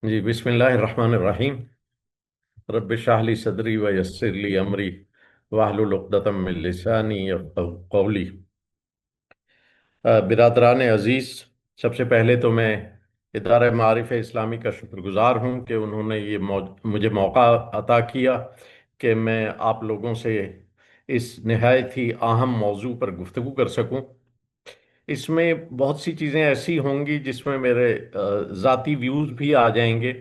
جی، بسم اللہ الرحمن الرحیم۔ رب اشرح لی صدری ویسر لی امری واحلل عقدۃ من لسانی یفقہوا قولی۔ برادران عزیز، سب سے پہلے تو میں ادارہ معارف اسلامی کا شکر گزار ہوں کہ انہوں نے یہ مجھے موقع عطا کیا کہ میں آپ لوگوں سے اس نہایت ہی اہم موضوع پر گفتگو کر سکوں۔ اس میں بہت سی چیزیں ایسی ہوں گی جس میں میرے ذاتی ویوز بھی آ جائیں گے،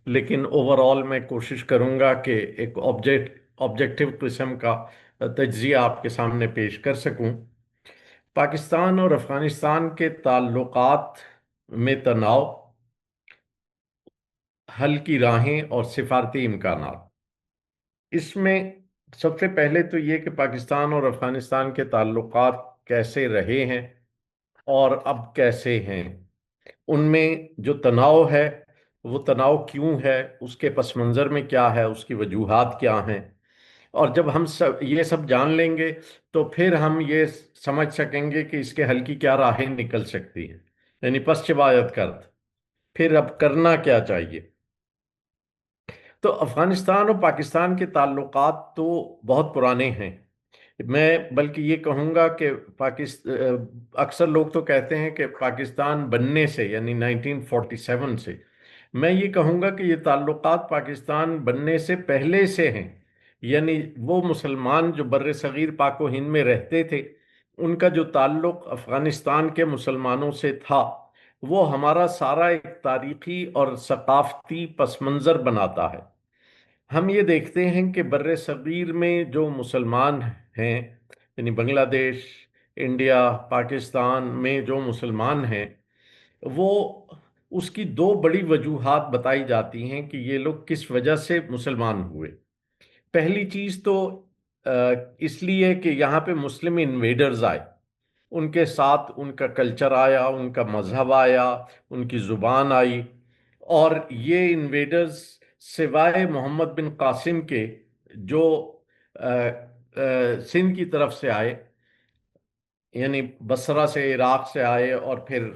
لیکن اوور آل میں کوشش کروں گا کہ ایک آبجیکٹیو قسم کا تجزیہ آپ کے سامنے پیش کر سکوں۔ پاکستان اور افغانستان کے تعلقات میں تناؤ، حل کی راہیں اور سفارتی امکانات۔ اس میں سب سے پہلے تو یہ کہ پاکستان اور افغانستان کے تعلقات کیسے رہے ہیں اور اب کیسے ہیں، ان میں جو تناؤ ہے وہ تناؤ کیوں ہے، اس کے پس منظر میں کیا ہے، اس کی وجوہات کیا ہیں، اور جب ہم یہ سب جان لیں گے تو پھر ہم یہ سمجھ سکیں گے کہ اس کے حل کی کیا راہیں نکل سکتی ہیں، یعنی پس چبایت کرد پھر اب کرنا کیا چاہیے۔ تو افغانستان اور پاکستان کے تعلقات تو بہت پرانے ہیں۔ میں بلکہ یہ کہوں گا کہ اکثر لوگ تو کہتے ہیں کہ پاکستان بننے سے یعنی 1947 سے، میں یہ کہوں گا کہ یہ تعلقات پاکستان بننے سے پہلے سے ہیں۔ یعنی وہ مسلمان جو بر صغیر پاک و ہند میں رہتے تھے، ان کا جو تعلق افغانستان کے مسلمانوں سے تھا، وہ ہمارا سارا ایک تاریخی اور ثقافتی پس منظر بناتا ہے۔ ہم یہ دیکھتے ہیں کہ بر صغیر میں جو مسلمان ہیں، یعنی بنگلہ دیش، انڈیا، پاکستان میں جو مسلمان ہیں، وہ اس کی دو بڑی وجوہات بتائی جاتی ہیں کہ یہ لوگ کس وجہ سے مسلمان ہوئے۔ پہلی چیز تو اس لیے کہ یہاں پہ مسلم انویڈرز آئے، ان کے ساتھ ان کا کلچر آیا، ان کا مذہب آیا، ان کی زبان آئی، اور یہ انویڈرز سوائے محمد بن قاسم کے جو سندھ کی طرف سے آئے، یعنی بصرہ سے، عراق سے آئے، اور پھر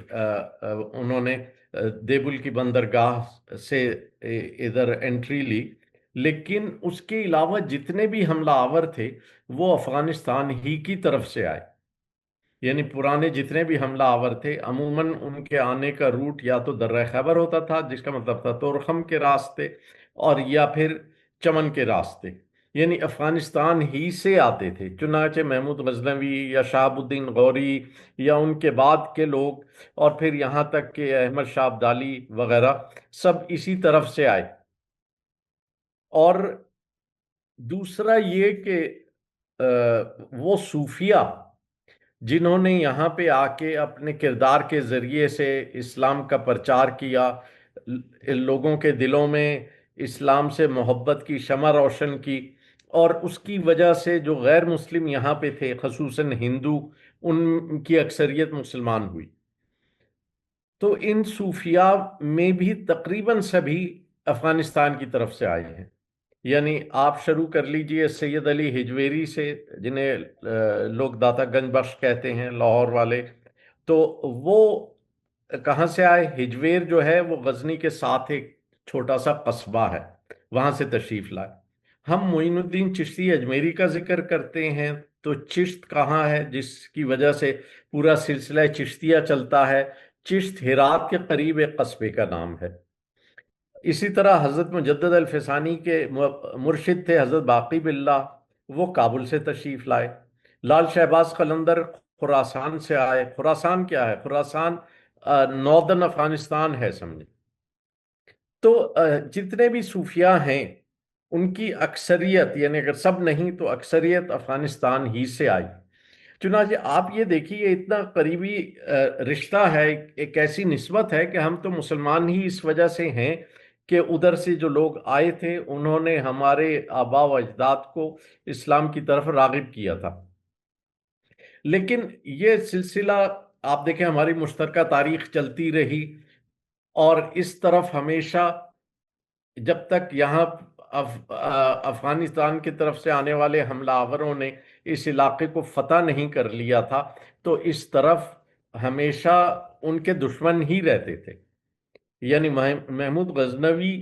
انہوں نے دیبل کی بندرگاہ سے ادھر انٹری لی، لیکن اس کے علاوہ جتنے بھی حملہ آور تھے وہ افغانستان ہی کی طرف سے آئے۔ یعنی پرانے جتنے بھی حملہ آور تھے عموماً ان کے آنے کا روٹ یا تو درہ خیبر ہوتا تھا، جس کا مطلب تھا تورخم کے راستے، اور یا پھر چمن کے راستے، یعنی افغانستان ہی سے آتے تھے۔ چنانچہ محمود غزنوی یا شہاب الدین غوری یا ان کے بعد کے لوگ، اور پھر یہاں تک کہ احمد شاہ ابدالی وغیرہ، سب اسی طرف سے آئے۔ اور دوسرا یہ کہ وہ صوفیہ جنہوں نے یہاں پہ آ کے اپنے کردار کے ذریعے سے اسلام کا پرچار کیا، لوگوں کے دلوں میں اسلام سے محبت کی شمع روشن کی، اور اس کی وجہ سے جو غیر مسلم یہاں پہ تھے، خصوصاً ہندو، ان کی اکثریت مسلمان ہوئی۔ تو ان صوفیاء میں بھی تقریباً سبھی افغانستان کی طرف سے آئے ہیں۔ یعنی آپ شروع کر لیجئے سید علی ہجویری سے، جنہیں لوگ داتا گنج بخش کہتے ہیں، لاہور والے۔ تو وہ کہاں سے آئے؟ ہجویر جو ہے وہ غزنی کے ساتھ ایک چھوٹا سا قصبہ ہے، وہاں سے تشریف لائے۔ ہم معین الدین چشتی اجمیری کا ذکر کرتے ہیں تو چشت کہاں ہے جس کی وجہ سے پورا سلسلہ چشتیہ چلتا ہے؟ چشت ہرات کے قریب ایک قصبے کا نام ہے۔ اسی طرح حضرت مجدد الفسانی کے مرشد تھے حضرت باقی باللہ، وہ کابل سے تشریف لائے۔ لال شہباز قلندر خراسان سے آئے۔ خراسان کیا ہے؟ خراسان ناردرن افغانستان ہے، سمجھے۔ تو جتنے بھی صوفیاء ہیں ان کی اکثریت، یعنی اگر سب نہیں تو اکثریت افغانستان ہی سے آئی۔ چنانچہ آپ یہ دیکھیے اتنا قریبی رشتہ ہے، ایک ایسی نسبت ہے کہ ہم تو مسلمان ہی اس وجہ سے ہیں کہ ادھر سے جو لوگ آئے تھے انہوں نے ہمارے آباء و اجداد کو اسلام کی طرف راغب کیا تھا۔ لیکن یہ سلسلہ آپ دیکھیں ہماری مشترکہ تاریخ چلتی رہی، اور اس طرف ہمیشہ جب تک یہاں افغانستان کی طرف سے آنے والے حملہ آوروں نے اس علاقے کو فتح نہیں کر لیا تھا، تو اس طرف ہمیشہ ان کے دشمن ہی رہتے تھے۔ یعنی محمود غزنوی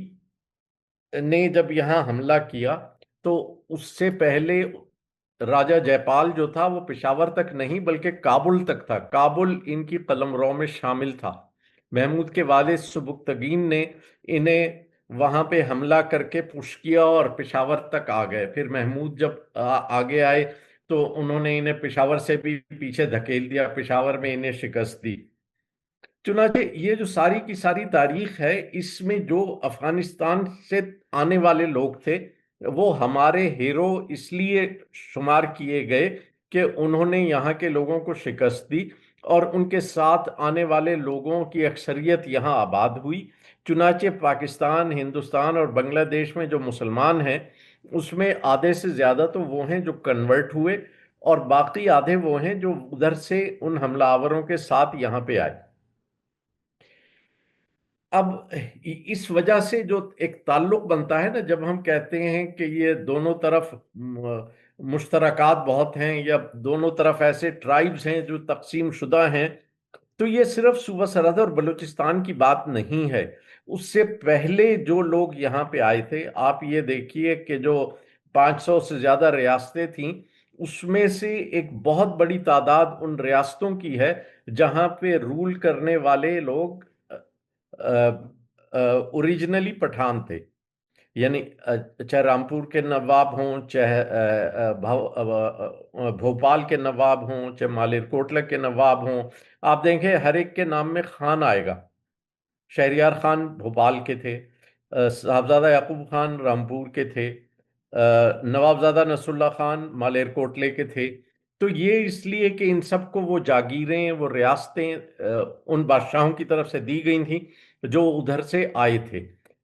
نے جب یہاں حملہ کیا تو اس سے پہلے راجہ جے پال جو تھا وہ پشاور تک نہیں بلکہ کابل تک تھا، کابل ان کی قلمرو میں شامل تھا۔ محمود کے والد سبکتگین نے انہیں وہاں پہ حملہ کر کے پش کیا اور پشاور تک آ گئے۔ پھر محمود جب آگے آئے تو انہوں نے انہیں پشاور سے بھی پیچھے دھکیل دیا، پشاور میں انہیں شکست دی۔ چنانچہ یہ جو ساری کی ساری تاریخ ہے، اس میں جو افغانستان سے آنے والے لوگ تھے وہ ہمارے ہیرو اس لیے شمار کیے گئے کہ انہوں نے یہاں کے لوگوں کو شکست دی اور ان کے ساتھ آنے والے لوگوں کی اکثریت یہاں آباد ہوئی۔ چنانچہ پاکستان، ہندوستان اور بنگلہ دیش میں جو مسلمان ہیں اس میں آدھے سے زیادہ تو وہ ہیں جو کنورٹ ہوئے، اور باقی آدھے وہ ہیں جو ادھر سے ان حملہ آوروں کے ساتھ یہاں پہ آئے۔ اب اس وجہ سے جو ایک تعلق بنتا ہے نا، جب ہم کہتے ہیں کہ یہ دونوں طرف مشترکات بہت ہیں یا دونوں طرف ایسے ٹرائبز ہیں جو تقسیم شدہ ہیں، تو یہ صرف صوبہ سرحد اور بلوچستان کی بات نہیں ہے۔ اس سے پہلے جو لوگ یہاں پہ آئے تھے، آپ یہ دیکھیے کہ جو 500 سے زیادہ ریاستیں تھیں، اس میں سے ایک بہت بڑی تعداد ان ریاستوں کی ہے جہاں پہ رول کرنے والے لوگ اوریجنلی پٹھان تھے۔ یعنی چاہے رامپور کے نواب ہوں، چاہے بھوپال کے نواب ہوں، چاہے مالیر کوٹلہ کے نواب ہوں، آپ دیکھیں ہر ایک کے نام میں خان آئے گا۔ شہریار خان بھوپال کے تھے، صاحبزادہ یعقوب خان رامپور کے تھے، نوابزادہ نصر اللہ خان مالیر کوٹلے کے تھے۔ تو یہ اس لیے کہ ان سب کو وہ جاگیریں، وہ ریاستیں ان بادشاہوں کی طرف سے دی گئی تھیں جو ادھر سے آئے تھے۔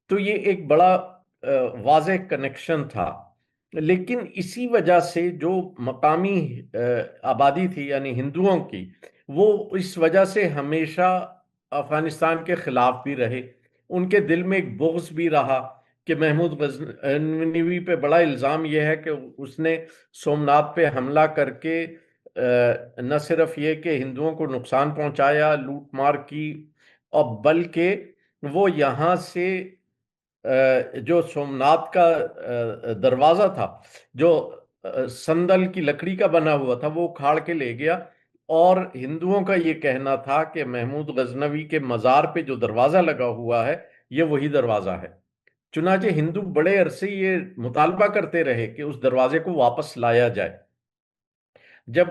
تو یہ ایک بڑا واضح کنیکشن تھا۔ لیکن اسی وجہ سے جو مقامی آبادی تھی یعنی ہندوؤں کی، وہ اس وجہ سے ہمیشہ افغانستان کے خلاف بھی رہے۔ ان کے دل میں ایک بغض بھی رہا کہ محمود غزنوی پہ بڑا الزام یہ ہے کہ اس نے سومنات پہ حملہ کر کے نہ صرف یہ کہ ہندوؤں کو نقصان پہنچایا، لوٹ مار کی، اور بلکہ وہ یہاں سے جو سومنات کا دروازہ تھا، جو سندل کی لکڑی کا بنا ہوا تھا، وہ اکھاڑ کے لے گیا۔ اور ہندوؤں کا یہ کہنا تھا کہ محمود غزنوی کے مزار پہ جو دروازہ لگا ہوا ہے یہ وہی دروازہ ہے۔ چنانچہ ہندو بڑے عرصے یہ مطالبہ کرتے رہے کہ اس دروازے کو واپس لایا جائے۔ جب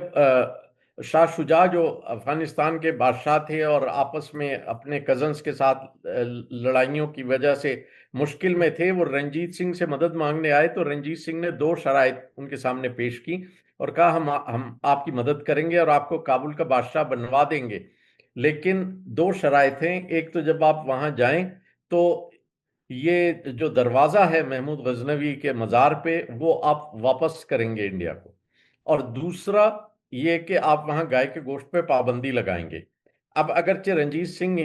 شاہ شجاع جو افغانستان کے بادشاہ تھے اور آپس میں اپنے کزنز کے ساتھ لڑائیوں کی وجہ سے مشکل میں تھے، وہ رنجیت سنگھ سے مدد مانگنے آئے تو رنجیت سنگھ نے 2 شرائط ان کے سامنے پیش کی اور کہا ہم آپ کی مدد کریں گے اور آپ کو کابل کا بادشاہ بنوا دیں گے، لیکن 2 شرائط ہیں۔ ایک تو جب آپ وہاں جائیں تو یہ جو دروازہ ہے محمود غزنوی کے مزار پہ وہ آپ واپس کریں گے انڈیا کو، اور دوسرا یہ کہ آپ وہاں گائے کے گوشت پہ پابندی لگائیں گے۔ اب اگرچہ رنجیت سنگھ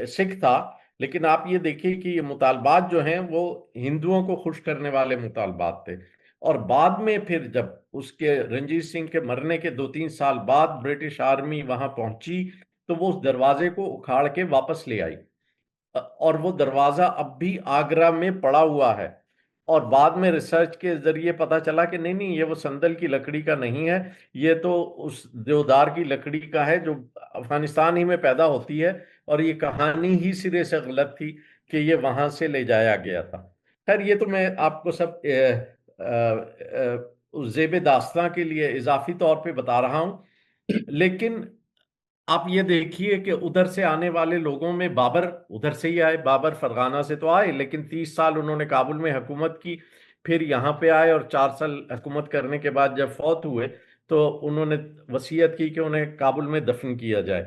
سکھ تھا، لیکن آپ یہ دیکھیے کہ یہ مطالبات جو ہیں وہ ہندوؤں کو خوش کرنے والے مطالبات تھے۔ اور بعد میں پھر جب اس کے رنجیت سنگھ کے مرنے کے 2-3 سال بعد برٹش آرمی وہاں پہنچی تو وہ اس دروازے کو اکھاڑ کے واپس لے آئی، اور وہ دروازہ اب بھی آگرہ میں پڑا ہوا ہے۔ اور بعد میں ریسرچ کے ذریعے پتا چلا کہ نہیں یہ وہ سندل کی لکڑی کا نہیں ہے، یہ تو اس دیودار کی لکڑی کا ہے جو افغانستان ہی میں پیدا ہوتی ہے، اور یہ کہانی ہی سرے سے غلط تھی کہ یہ وہاں سے لے جایا گیا تھا۔ خیر یہ تو میں آپ کو سب زیب داستاں کے لیے اضافی طور پہ بتا رہا ہوں، لیکن آپ یہ دیکھیے کہ ادھر سے آنے والے لوگوں میں بابر ادھر سے ہی آئے، بابر فرغانہ سے تو آئے لیکن 30 سال انہوں نے کابل میں حکومت کی، پھر یہاں پہ آئے اور 4 سال حکومت کرنے کے بعد جب فوت ہوئے تو انہوں نے وصیت کی کہ انہیں کابل میں دفن کیا جائے۔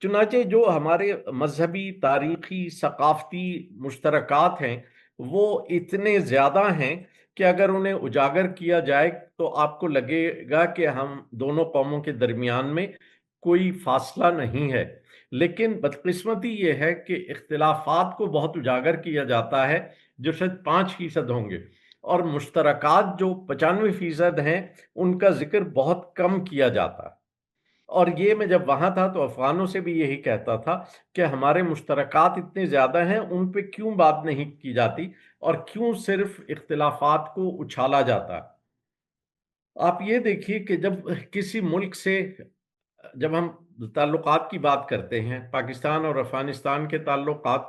چنانچہ جو ہمارے مذہبی، تاریخی، ثقافتی مشترکات ہیں وہ اتنے زیادہ ہیں کہ اگر انہیں اجاگر کیا جائے تو آپ کو لگے گا کہ ہم دونوں قوموں کے درمیان میں کوئی فاصلہ نہیں ہے۔ لیکن بدقسمتی یہ ہے کہ اختلافات کو بہت اجاگر کیا جاتا ہے جو شاید 5% ہوں گے، اور مشترکات جو 95% ہیں ان کا ذکر بہت کم کیا جاتا ہے۔ اور یہ میں جب وہاں تھا تو افغانوں سے بھی یہی کہتا تھا کہ ہمارے مشترکات اتنے زیادہ ہیں، ان پہ کیوں بات نہیں کی جاتی اور کیوں صرف اختلافات کو اچھالا جاتا۔ آپ یہ دیکھیے کہ جب کسی ملک سے، جب ہم تعلقات کی بات کرتے ہیں، پاکستان اور افغانستان کے تعلقات،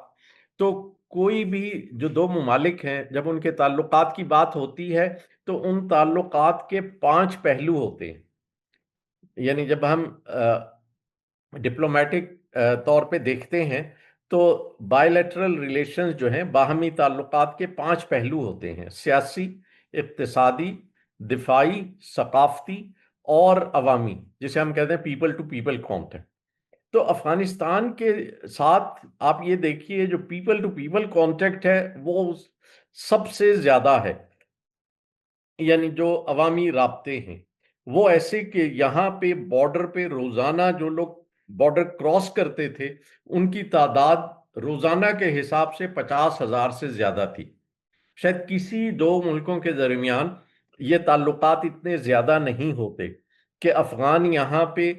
تو کوئی بھی جو دو ممالک ہیں جب ان کے تعلقات کی بات ہوتی ہے تو ان تعلقات کے 5 پہلو ہوتے ہیں۔ یعنی جب ہم ڈپلومیٹک طور پہ دیکھتے ہیں تو بائیلیٹرل ریلیشنز جو ہیں، باہمی تعلقات کے 5 پہلو ہوتے ہیں: سیاسی، اقتصادی، دفاعی، ثقافتی اور عوامی، جسے ہم کہتے ہیں پیپل ٹو پیپل کانٹیکٹ۔ تو افغانستان کے ساتھ آپ یہ دیکھیے جو پیپل ٹو پیپل کانٹیکٹ ہے وہ سب سے زیادہ ہے، یعنی جو عوامی رابطے ہیں وہ ایسے کہ یہاں پہ بارڈر پہ روزانہ جو لوگ بارڈر کراس کرتے تھے ان کی تعداد روزانہ کے حساب سے 50,000 سے زیادہ تھی۔ شاید کسی دو ملکوں کے درمیان یہ تعلقات اتنے زیادہ نہیں ہوتے کہ افغان یہاں پہ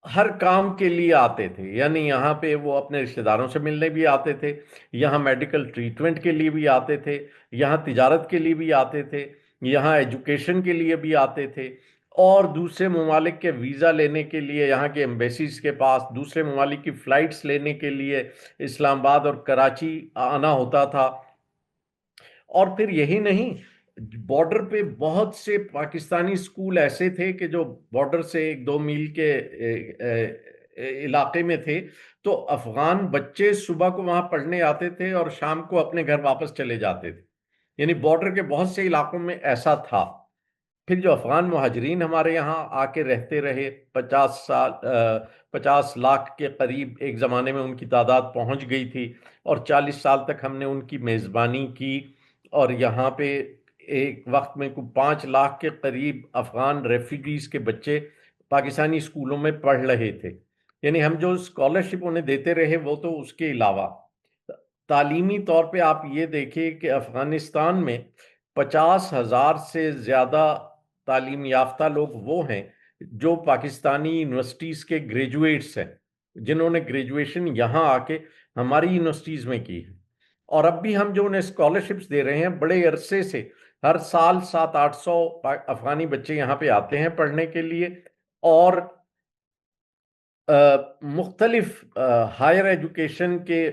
ہر کام کے لیے آتے تھے، یعنی یہاں پہ وہ اپنے رشتہ داروں سے ملنے بھی آتے تھے، یہاں میڈیکل ٹریٹمنٹ کے لیے بھی آتے تھے، یہاں تجارت کے لیے بھی آتے تھے، یہاں ایجوکیشن کے لیے بھی آتے تھے، اور دوسرے ممالک کے ویزا لینے کے لیے یہاں کے ایمبیسیز کے پاس، دوسرے ممالک کی فلائٹس لینے کے لیے اسلام آباد اور کراچی آنا ہوتا تھا۔ اور پھر یہی نہیں، بارڈر پہ بہت سے پاکستانی اسکول ایسے تھے کہ جو بارڈر سے 1-2 میل کے علاقے میں تھے، تو افغان بچے صبح کو وہاں پڑھنے آتے تھے اور شام کو اپنے گھر واپس چلے جاتے تھے، یعنی بارڈر کے بہت سے علاقوں میں ایسا تھا۔ پھر جو افغان مہاجرین ہمارے یہاں آ کے رہتے رہے، 50 لاکھ کے قریب ایک زمانے میں ان کی تعداد پہنچ گئی تھی، اور 40 سال تک ہم نے ان کی میزبانی کی، اور یہاں پہ ایک وقت میں 5 لاکھ کے قریب افغان ریفیوجیز کے بچے پاکستانی اسکولوں میں پڑھ رہے تھے۔ یعنی ہم جو اسکالرشپ انہیں دیتے رہے وہ تو اس کے علاوہ تعلیمی طور پہ آپ یہ دیکھیں کہ افغانستان میں 50,000 سے زیادہ تعلیم یافتہ لوگ وہ ہیں جو پاکستانی یونیورسٹیز کے گریجویٹس ہیں، جنہوں نے گریجویشن یہاں آ کے ہماری یونیورسٹیز میں کی ہے، اور اب بھی ہم جو انہیں اسکالرشپس دے رہے ہیں بڑے عرصے سے، ہر سال 700-800 افغانی بچے یہاں پہ آتے ہیں پڑھنے کے لیے، اور مختلف ہائر ایجوکیشن کے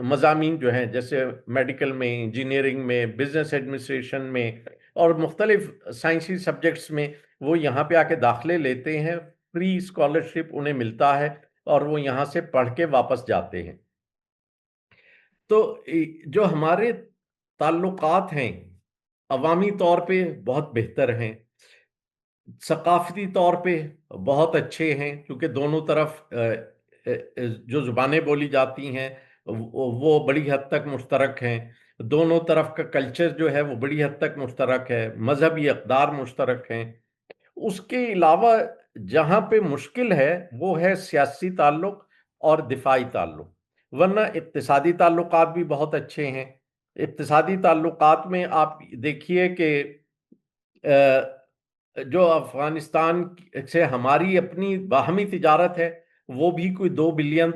مضامین جو ہیں، جیسے میڈیکل میں، انجینئرنگ میں، بزنس ایڈمنسٹریشن میں، اور مختلف سائنسی سبجیکٹس میں وہ یہاں پہ آ کے داخلے لیتے ہیں، فری اسکالرشپ انہیں ملتا ہے اور وہ یہاں سے پڑھ کے واپس جاتے ہیں۔ تو جو ہمارے تعلقات ہیں عوامی طور پہ بہت بہتر ہیں، ثقافتی طور پہ بہت اچھے ہیں، کیونکہ دونوں طرف جو زبانیں بولی جاتی ہیں وہ بڑی حد تک مشترک ہیں، دونوں طرف کا کلچر جو ہے وہ بڑی حد تک مشترک ہے، مذہبی اقدار مشترک ہیں۔ اس کے علاوہ جہاں پہ مشکل ہے وہ ہے سیاسی تعلق اور دفاعی تعلق، ورنہ اقتصادی تعلقات بھی بہت اچھے ہیں۔ اقتصادی تعلقات میں آپ دیکھیے کہ جو افغانستان سے ہماری اپنی باہمی تجارت ہے وہ بھی کوئی 2 بلین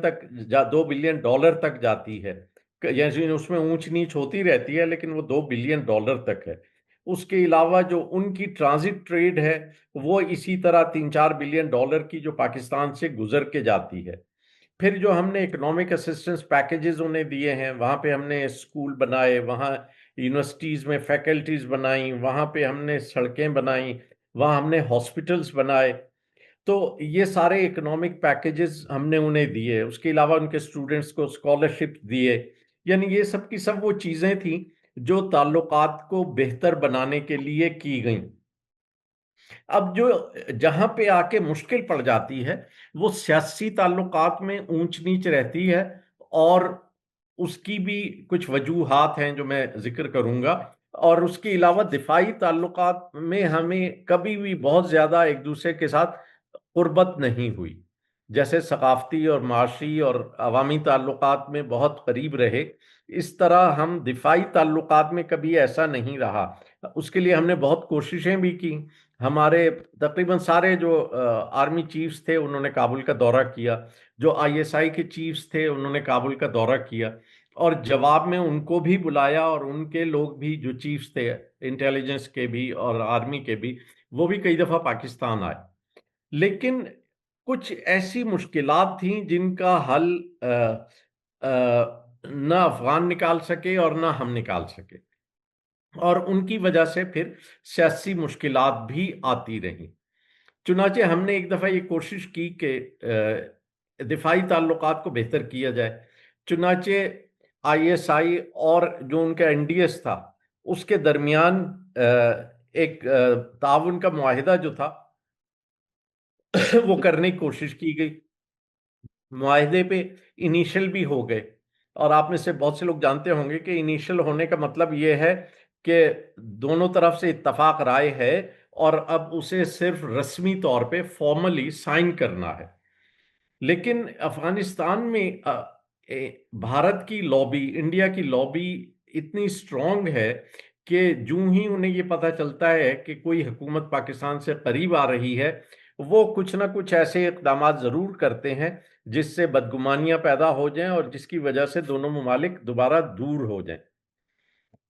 ڈالر تک جاتی ہے، یعنی اس میں اونچ نیچ ہوتی رہتی ہے لیکن وہ 2 بلین ڈالر تک ہے۔ اس کے علاوہ جو ان کی ٹرانزٹ ٹریڈ ہے وہ اسی طرح 3-4 بلین ڈالر کی جو پاکستان سے گزر کے جاتی ہے۔ پھر جو ہم نے اکنامک اسسٹنس پیکیجز انہیں دیے ہیں، وہاں پہ ہم نے اسکول بنائے، وہاں یونیورسٹیز میں فیکلٹیز بنائیں، وہاں پہ ہم نے سڑکیں بنائیں، وہاں ہم نے ہاسپٹلز بنائے، تو یہ سارے اکنامک پیکیجز ہم نے انہیں دیے۔ اس کے علاوہ ان کے اسٹوڈنٹس کو اسکالرشپ دیے، یعنی یہ سب کی سب وہ چیزیں تھیں جو تعلقات کو بہتر بنانے کے لیے کی گئیں۔ اب جو جہاں پہ آ کے مشکل پڑ جاتی ہے وہ سیاسی تعلقات میں اونچ نیچ رہتی ہے، اور اس کی بھی کچھ وجوہات ہیں جو میں ذکر کروں گا، اور اس کے علاوہ دفاعی تعلقات میں ہمیں کبھی بھی بہت زیادہ ایک دوسرے کے ساتھ قربت نہیں ہوئی، جیسے ثقافتی اور معاشی اور عوامی تعلقات میں بہت قریب رہے، اس طرح ہم دفاعی تعلقات میں کبھی ایسا نہیں رہا۔ اس کے لیے ہم نے بہت کوششیں بھی کی، ہمارے تقریباً سارے جو آرمی چیفز تھے انہوں نے کابل کا دورہ کیا، جو ISI کے چیفز تھے انہوں نے کابل کا دورہ کیا، اور جواب میں ان کو بھی بلایا، اور ان کے لوگ بھی جو چیفز تھے انٹیلیجنس کے بھی اور آرمی کے بھی، وہ بھی کئی دفعہ پاکستان آئے۔ لیکن کچھ ایسی مشکلات تھیں جن کا حل نہ افغان نکال سکے اور نہ ہم نکال سکے، اور ان کی وجہ سے پھر سیاسی مشکلات بھی آتی رہیں۔ چنانچہ ہم نے ایک دفعہ یہ کوشش کی کہ دفاعی تعلقات کو بہتر کیا جائے۔ چنانچہ ISI اور جو ان کا NDS تھا اس کے درمیان ایک تعاون کا معاہدہ جو تھا وہ کرنے کی کوشش کی گئی۔ معاہدے پہ انیشل بھی ہو گئے، اور آپ میں سے بہت سے لوگ جانتے ہوں گے کہ انیشل ہونے کا مطلب یہ ہے کہ دونوں طرف سے اتفاق رائے ہے، اور اب اسے صرف رسمی طور پہ فارملی سائن کرنا ہے۔ لیکن افغانستان میں بھارت کی لابی، انڈیا کی لابی اتنی سٹرونگ ہے کہ جو ہی انہیں یہ پتہ چلتا ہے کہ کوئی حکومت پاکستان سے قریب آ رہی ہے، وہ کچھ نہ کچھ ایسے اقدامات ضرور کرتے ہیں جس سے بدگمانیاں پیدا ہو جائیں اور جس کی وجہ سے دونوں ممالک دوبارہ دور ہو جائیں۔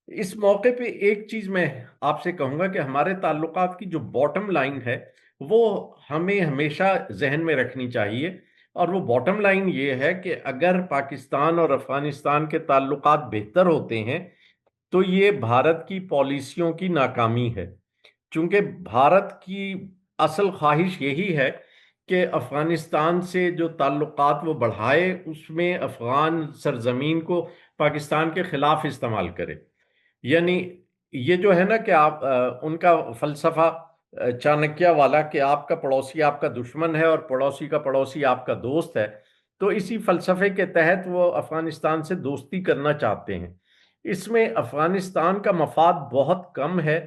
اس موقع پہ ایک چیز میں آپ سے کہوں گا کہ ہمارے تعلقات کی جو باٹم لائن ہے وہ ہمیں ہمیشہ ذہن میں رکھنی چاہیے، اور وہ باٹم لائن یہ ہے کہ اگر پاکستان اور افغانستان کے تعلقات بہتر ہوتے ہیں تو یہ بھارت کی پالیسیوں کی ناکامی ہے، چونکہ بھارت کی اصل خواہش یہی ہے کہ افغانستان سے جو تعلقات وہ بڑھائے اس میں افغان سرزمین کو پاکستان کے خلاف استعمال کرے۔ یعنی یہ جو ہے نا کہ آپ ان کا فلسفہ چانکیہ والا کہ آپ کا پڑوسی آپ کا دشمن ہے اور پڑوسی کا پڑوسی آپ کا دوست ہے، تو اسی فلسفے کے تحت وہ افغانستان سے دوستی کرنا چاہتے ہیں۔ اس میں افغانستان کا مفاد بہت کم ہے،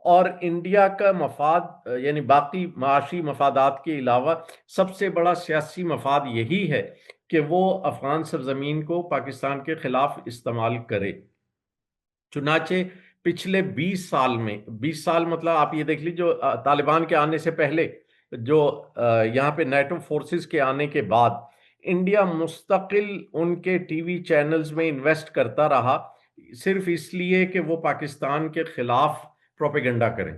اور انڈیا کا مفاد یعنی باقی معاشی مفادات کے علاوہ سب سے بڑا سیاسی مفاد یہی ہے کہ وہ افغان سرزمین کو پاکستان کے خلاف استعمال کرے۔ چنانچہ پچھلے 20 سال میں، 20 سال مطلب آپ یہ دیکھ لیجیے، جو طالبان کے آنے سے پہلے، جو یہاں پہ نیٹو فورسز کے آنے کے بعد، انڈیا مستقل ان کے ٹی وی چینلز میں انویسٹ کرتا رہا، صرف اس لیے کہ وہ پاکستان کے خلاف پروپیگنڈا کریں۔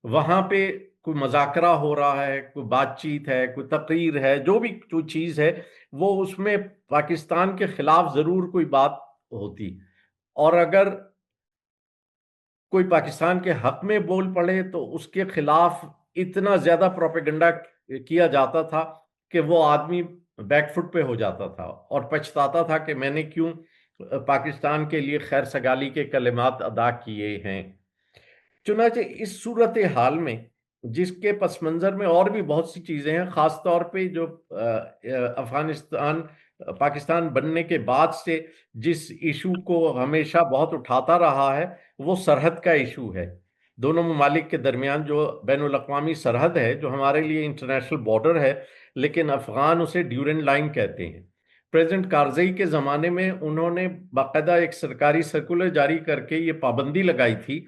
وہاں پہ کوئی مذاکرہ ہو رہا ہے، کوئی بات چیت ہے، کوئی تقریر ہے، جو بھی کوئی چیز ہے، وہ اس میں پاکستان کے خلاف ضرور کوئی بات ہوتی، اور اگر کوئی پاکستان کے حق میں بول پڑے تو اس کے خلاف اتنا زیادہ پروپیگنڈا کیا جاتا تھا کہ وہ آدمی بیک فٹ پہ ہو جاتا تھا اور پچھتاتا تھا کہ میں نے کیوں پاکستان کے لیے خیر سگالی کے کلمات ادا کیے ہیں۔ چنانچہ اس صورتحال میں، جس کے پس منظر میں اور بھی بہت سی چیزیں ہیں، خاص طور پہ جو افغانستان پاکستان بننے کے بعد سے جس ایشو کو ہمیشہ بہت اٹھاتا رہا ہے، وہ سرحد کا ایشو ہے۔ دونوں ممالک کے درمیان جو بین الاقوامی سرحد ہے، جو ہمارے لیے انٹرنیشنل بارڈر ہے، لیکن افغان اسے ڈیورنڈ لائن کہتے ہیں۔ پریزیڈنٹ کارزئی کے زمانے میں انہوں نے باقاعدہ ایک سرکاری سرکولر جاری کر کے یہ پابندی لگائی تھی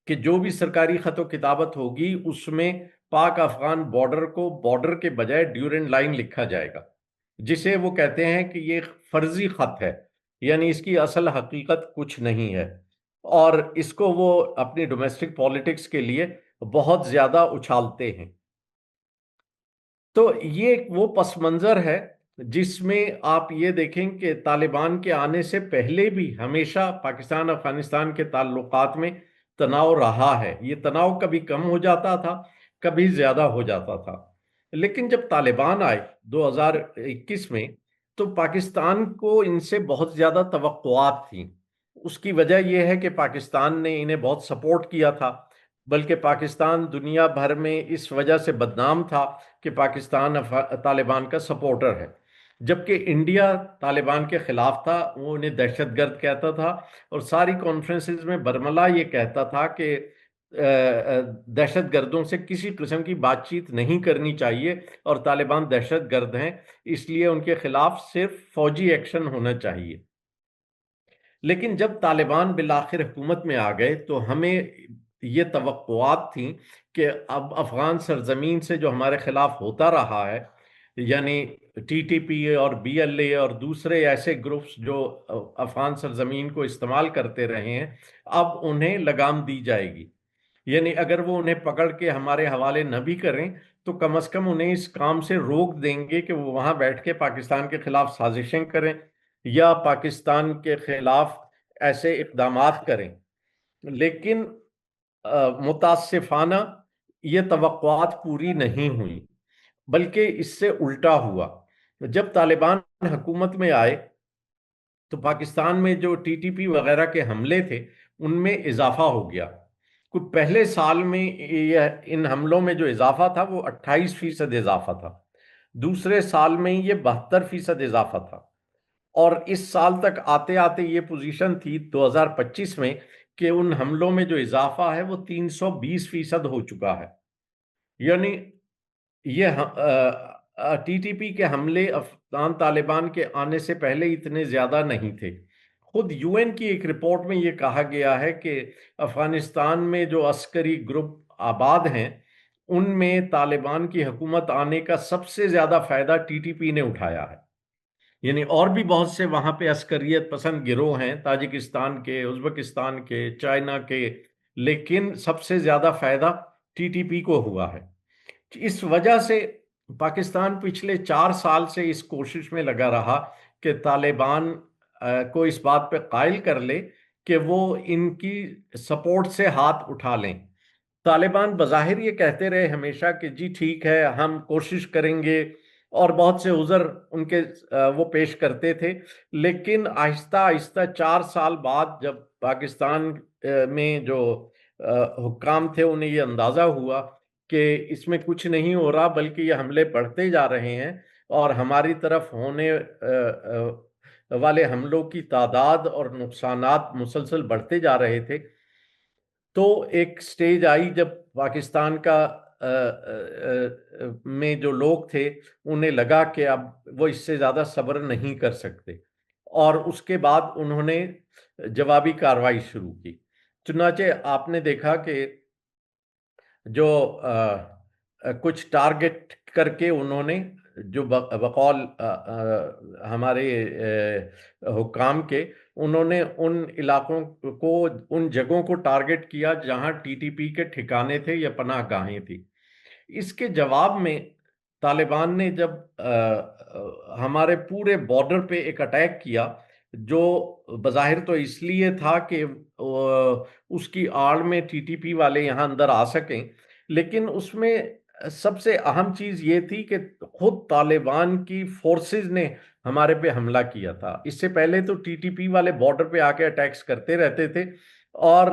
کہ جو بھی سرکاری خط و کتابت ہوگی اس میں پاک افغان بارڈر کو بارڈر کے بجائے ڈیورنڈ لائن لکھا جائے گا، جسے وہ کہتے ہیں کہ یہ فرضی خط ہے، یعنی اس کی اصل حقیقت کچھ نہیں ہے، اور اس کو وہ اپنی ڈومیسٹک پالیٹکس کے لیے بہت زیادہ اچھالتے ہیں۔ تو یہ وہ پس منظر ہے جس میں آپ یہ دیکھیں کہ طالبان کے آنے سے پہلے بھی ہمیشہ پاکستان افغانستان کے تعلقات میں تناؤ رہا ہے۔ یہ تناؤ کبھی کم ہو جاتا تھا، کبھی زیادہ ہو جاتا تھا، لیکن جب طالبان آئے 2021 میں تو پاکستان کو ان سے بہت زیادہ توقعات تھیں۔ اس کی وجہ یہ ہے کہ پاکستان نے انہیں بہت سپورٹ کیا تھا، بلکہ پاکستان دنیا بھر میں اس وجہ سے بدنام تھا کہ پاکستان طالبان کا سپورٹر ہے، جبکہ انڈیا طالبان کے خلاف تھا، وہ انہیں دہشت گرد کہتا تھا، اور ساری کانفرنسز میں برملا یہ کہتا تھا کہ دہشت گردوں سے کسی قسم کی بات چیت نہیں کرنی چاہیے، اور طالبان دہشت گرد ہیں، اس لیے ان کے خلاف صرف فوجی ایکشن ہونا چاہیے۔ لیکن جب طالبان بالآخر حکومت میں آ گئے تو ہمیں یہ توقعات تھیں کہ اب افغان سرزمین سے جو ہمارے خلاف ہوتا رہا ہے، یعنی ٹی ٹی پی اور بی ایل اے اور دوسرے ایسے گروپس جو افغان سرزمین کو استعمال کرتے رہے ہیں، اب انہیں لگام دی جائے گی. یعنی اگر وہ انہیں پکڑ کے ہمارے حوالے نہ بھی کریں تو کم از کم انہیں اس کام سے روک دیں گے کہ وہ وہاں بیٹھ کے پاکستان کے خلاف سازشیں کریں یا پاکستان کے خلاف ایسے اقدامات کریں. لیکن متاسفانہ یہ توقعات پوری نہیں ہوئی، بلکہ اس سے الٹا ہوا. جب طالبان حکومت میں آئے تو پاکستان میں جو ٹی ٹی پی وغیرہ کے حملے تھے ان میں اضافہ ہو گیا. کچھ پہلے سال میں ان حملوں میں جو اضافہ تھا وہ 28% اضافہ تھا، دوسرے سال میں یہ 72% اضافہ تھا، اور اس سال تک آتے آتے یہ پوزیشن تھی 2025 میں کہ ان حملوں میں جو اضافہ ہے وہ 320% ہو چکا ہے. یعنی یہ ٹی ٹی پی کے حملے افغان طالبان کے آنے سے پہلے اتنے زیادہ نہیں تھے. خود یو این کی ایک رپورٹ میں یہ کہا گیا ہے کہ افغانستان میں جو عسکری گروپ آباد ہیں ان میں طالبان کی حکومت آنے کا سب سے زیادہ فائدہ ٹی ٹی پی نے اٹھایا ہے. یعنی اور بھی بہت سے وہاں پہ عسکریت پسند گروہ ہیں، تاجکستان کے، ازبکستان کے، چائنا کے، لیکن سب سے زیادہ فائدہ ٹی ٹی پی کو ہوا ہے. اس وجہ سے پاکستان پچھلے 4 سال سے اس کوشش میں لگا رہا کہ طالبان کو اس بات پہ قائل کر لے کہ وہ ان کی سپورٹ سے ہاتھ اٹھا لیں. طالبان بظاہر یہ کہتے رہے ہمیشہ کہ جی ٹھیک ہے ہم کوشش کریں گے، اور بہت سے عذر ان کے وہ پیش کرتے تھے. لیکن آہستہ آہستہ 4 سال بعد جب پاکستان میں جو حکام تھے انہیں یہ اندازہ ہوا کہ اس میں کچھ نہیں ہو رہا بلکہ یہ حملے بڑھتے جا رہے ہیں اور ہماری طرف ہونے والے حملوں کی تعداد اور نقصانات مسلسل بڑھتے جا رہے تھے، تو ایک سٹیج آئی جب پاکستان کا میں جو لوگ تھے انہیں لگا کہ اب وہ اس سے زیادہ صبر نہیں کر سکتے، اور اس کے بعد انہوں نے جوابی کارروائی شروع کی. چنانچہ آپ نے دیکھا کہ جو کچھ ٹارگٹ کر کے انہوں نے جو بقول ہمارے حکام کے، انہوں نے ان علاقوں کو، ان جگہوں کو ٹارگٹ کیا جہاں ٹی ٹی پی کے ٹھکانے تھے یا پناہ گاہیں تھی. اس کے جواب میں طالبان نے جب ہمارے پورے بارڈر پہ ایک اٹیک کیا، جو بظاہر تو اس لیے تھا کہ اس کی آڑ میں ٹی ٹی پی والے یہاں اندر آ سکیں، لیکن اس میں سب سے اہم چیز یہ تھی کہ خود طالبان کی فورسز نے ہمارے پہ حملہ کیا تھا. اس سے پہلے تو ٹی ٹی پی والے بارڈر پہ آ کے اٹیکس کرتے رہتے تھے، اور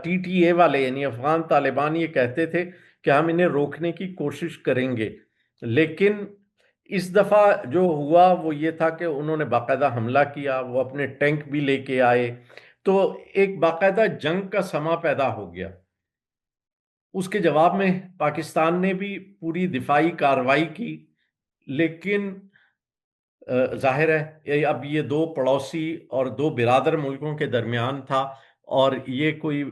ٹی ٹی اے والے یعنی افغان طالبان یہ کہتے تھے کہ ہم انہیں روکنے کی کوشش کریں گے. لیکن اس دفعہ جو ہوا وہ یہ تھا کہ انہوں نے باقاعدہ حملہ کیا، وہ اپنے ٹینک بھی لے کے آئے، تو ایک باقاعدہ جنگ کا سما پیدا ہو گیا. اس کے جواب میں پاکستان نے بھی پوری دفاعی کارروائی کی، لیکن ظاہر ہے اب یہ دو پڑوسی اور دو برادر ملکوں کے درمیان تھا، اور یہ کوئی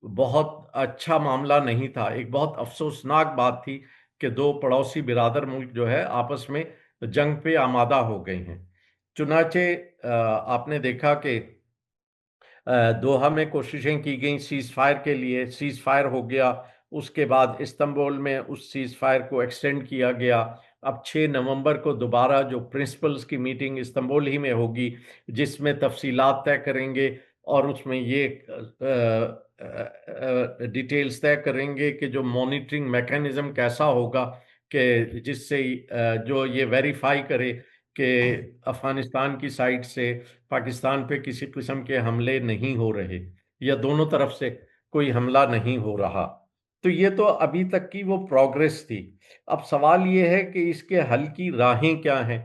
بہت اچھا معاملہ نہیں تھا. ایک بہت افسوسناک بات تھی کہ دو پڑوسی برادر ملک جو ہے آپس میں جنگ پہ آمادہ ہو گئے ہیں. چنانچہ آپ نے دیکھا کہ دوحہ میں کوششیں کی گئیں سیز فائر کے لیے، سیز فائر ہو گیا. اس کے بعد استنبول میں اس سیز فائر کو ایکسٹینڈ کیا گیا. اب 6 نومبر کو دوبارہ جو پرنسپلز کی میٹنگ استنبول ہی میں ہوگی، جس میں تفصیلات طے کریں گے، اور اس میں یہ ڈیٹیلز طے کریں گے کہ جو مانیٹرنگ میکانزم کیسا ہوگا کہ جس سے جو یہ ویریفائی کرے کہ افغانستان کی سائٹ سے پاکستان پہ کسی قسم کے حملے نہیں ہو رہے یا دونوں طرف سے کوئی حملہ نہیں ہو رہا. تو یہ تو ابھی تک کی وہ پروگریس تھی. اب سوال یہ ہے کہ اس کے حل کی راہیں کیا ہیں؟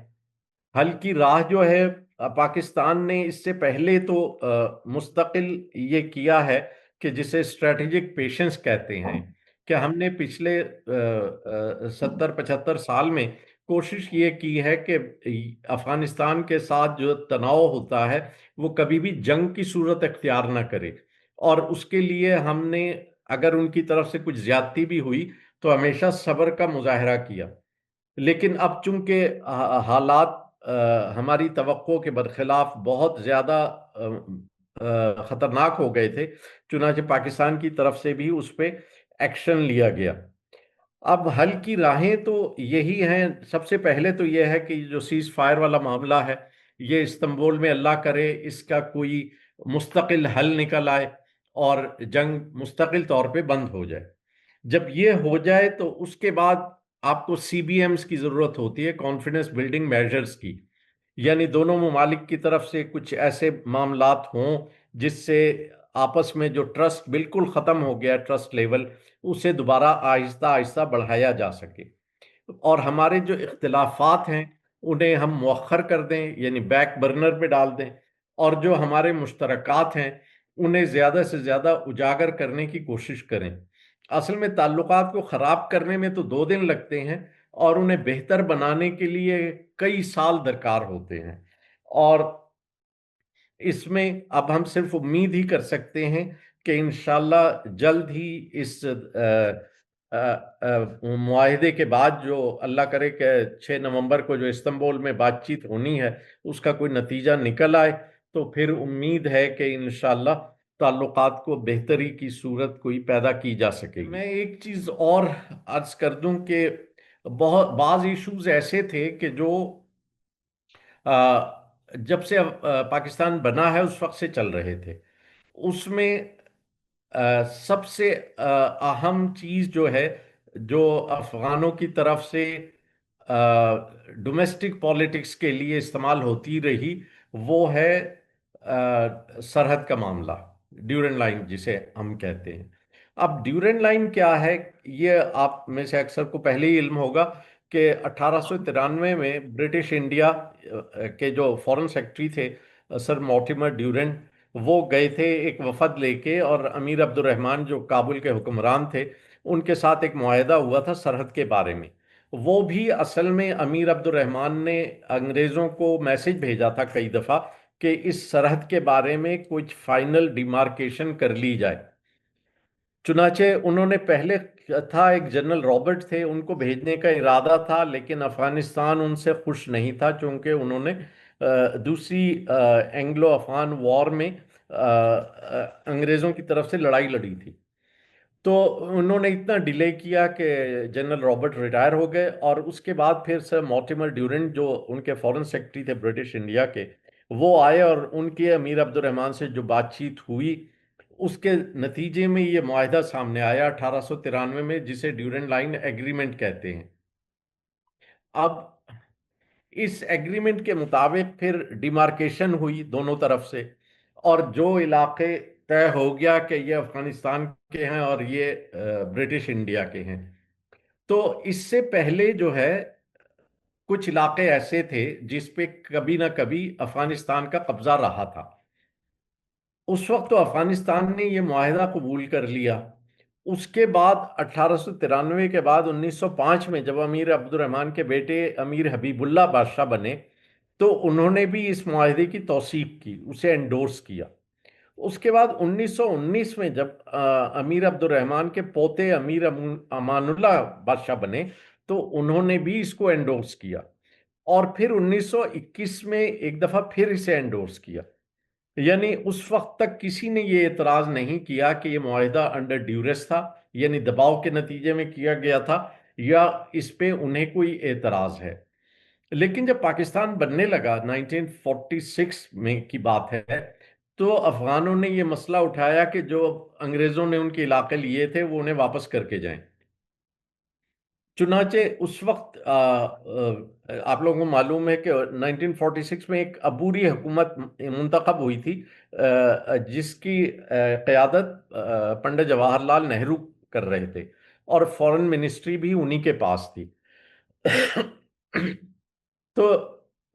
حل کی راہ جو ہے، پاکستان نے اس سے پہلے تو مستقل یہ کیا ہے کہ جسے اسٹریٹجک پیشنس کہتے ہیں، کہ ہم نے پچھلے 70-75 سال میں کوشش یہ کی ہے کہ افغانستان کے ساتھ جو تناؤ ہوتا ہے وہ کبھی بھی جنگ کی صورت اختیار نہ کرے، اور اس کے لیے ہم نے اگر ان کی طرف سے کچھ زیادتی بھی ہوئی تو ہمیشہ صبر کا مظاہرہ کیا. لیکن اب چونکہ حالات ہماری توقع کے برخلاف بہت زیادہ خطرناک ہو گئے تھے، چنانچہ پاکستان کی طرف سے بھی اس پہ ایکشن لیا گیا. اب حل کی راہیں تو یہی ہیں. سب سے پہلے تو یہ ہے کہ جو سیز فائر والا معاملہ ہے یہ استنبول میں اللہ کرے اس کا کوئی مستقل حل نکل آئے اور جنگ مستقل طور پہ بند ہو جائے. جب یہ ہو جائے تو اس کے بعد آپ کو سی بی ایمز کی ضرورت ہوتی ہے، کانفیڈنس بلڈنگ میجرز کی. یعنی دونوں ممالک کی طرف سے کچھ ایسے معاملات ہوں جس سے آپس میں جو ٹرسٹ بالکل ختم ہو گیا، ٹرسٹ لیول، اسے دوبارہ آہستہ آہستہ بڑھایا جا سکے. اور ہمارے جو اختلافات ہیں انہیں ہم مؤخر کر دیں، یعنی بیک برنر پہ ڈال دیں، اور جو ہمارے مشترکات ہیں انہیں زیادہ سے زیادہ اجاگر کرنے کی کوشش کریں. اصل میں تعلقات کو خراب کرنے میں تو 2 دن لگتے ہیں اور انہیں بہتر بنانے کے لیے کئی سال درکار ہوتے ہیں. اور اس میں اب ہم صرف امید ہی کر سکتے ہیں کہ انشاءاللہ جلد ہی اس معاہدے کے بعد جو اللہ کرے کہ 6 نومبر کو جو استنبول میں بات چیت ہونی ہے اس کا کوئی نتیجہ نکل آئے تو پھر امید ہے کہ انشاءاللہ تعلقات کو بہتری کی صورت کوئی پیدا کی جا سکے گی. میں ایک چیز اور عرض کر دوں کہ بعض ایشوز ایسے تھے کہ جو جب سے پاکستان بنا ہے اس وقت سے چل رہے تھے. اس میں سب سے اہم چیز جو ہے جو افغانوں کی طرف سے ڈومیسٹک پالیٹکس کے لیے استعمال ہوتی رہی وہ ہے سرحد کا معاملہ، ڈیورنڈ لائن جسے ہم کہتے ہیں. اب ڈیورنڈ لائن کیا ہے یہ آپ میں سے اکثر کو پہلے ہی علم ہوگا کہ 1893 میں برٹش انڈیا کے جو فورن سیکرٹری تھے سر مورٹیمر ڈیورنڈ، وہ گئے تھے ایک وفد لے کے، اور امیر عبد الرحمن جو کابل کے حکمران تھے ان کے ساتھ ایک معاہدہ ہوا تھا سرحد کے بارے میں. وہ بھی اصل میں امیر عبد الرحمن نے انگریزوں کو میسج بھیجا تھا کئی دفعہ کہ اس سرحد کے بارے میں کچھ فائنل ڈیمارکیشن کر لی جائے. چنانچہ انہوں نے پہلے تھا ایک جنرل رابرٹ تھے ان کو بھیجنے کا ارادہ تھا، لیکن افغانستان ان سے خوش نہیں تھا چونکہ انہوں نے دوسری اینگلو افغان وار میں انگریزوں کی طرف سے لڑائی لڑی تھی. تو انہوں نے اتنا ڈیلے کیا کہ جنرل رابرٹ ریٹائر ہو گئے، اور اس کے بعد پھر سر مورٹیمر ڈیورنڈ جو ان کے فورن سیکرٹری تھے برٹش انڈیا کے، وہ آئے اور ان کے امیر عبد الرحمن سے جو بات چیت ہوئی اس کے نتیجے میں یہ معاہدہ سامنے آیا 1893 میں جسے ڈیورنڈ لائن ایگریمنٹ کہتے ہیں. اب اس ایگریمنٹ کے مطابق پھر ڈیمارکیشن ہوئی دونوں طرف سے، اور جو علاقے طے ہو گیا کہ یہ افغانستان کے ہیں اور یہ برٹش انڈیا کے ہیں. تو اس سے پہلے جو ہے کچھ علاقے ایسے تھے جس پہ کبھی نہ کبھی افغانستان کا قبضہ رہا تھا. اس وقت تو افغانستان نے یہ معاہدہ قبول کر لیا. اس کے بعد 1893 کے بعد 1905 میں جب امیر عبد الرحمن کے بیٹے امیر حبیب اللہ بادشاہ بنے تو انہوں نے بھی اس معاہدے کی توثیق کی، اسے انڈورس کیا. اس کے بعد 1919 میں جب امیر عبد الرحمن کے پوتے امیر امان اللہ بادشاہ بنے تو انہوں نے بھی اس کو انڈورس کیا، اور پھر 1921 میں ایک دفعہ پھر اسے انڈورس کیا. یعنی اس وقت تک کسی نے یہ اعتراض نہیں کیا کہ یہ معاہدہ انڈر ڈیورس تھا، یعنی دباؤ کے نتیجے میں کیا گیا تھا، یا اس پہ انہیں کوئی اعتراض ہے. لیکن جب پاکستان بننے لگا 1946 میں کی بات ہے تو افغانوں نے یہ مسئلہ اٹھایا کہ جو انگریزوں نے ان کے علاقے لیے تھے وہ انہیں واپس کر کے جائیں. چنانچہ اس وقت آپ لوگوں کو معلوم ہے کہ 1946 میں ایک عبوری حکومت منتخب ہوئی تھی جس کی قیادت پنڈت جواہر لال نہرو کر رہے تھے، اور فورن منسٹری بھی انہی کے پاس تھی. تو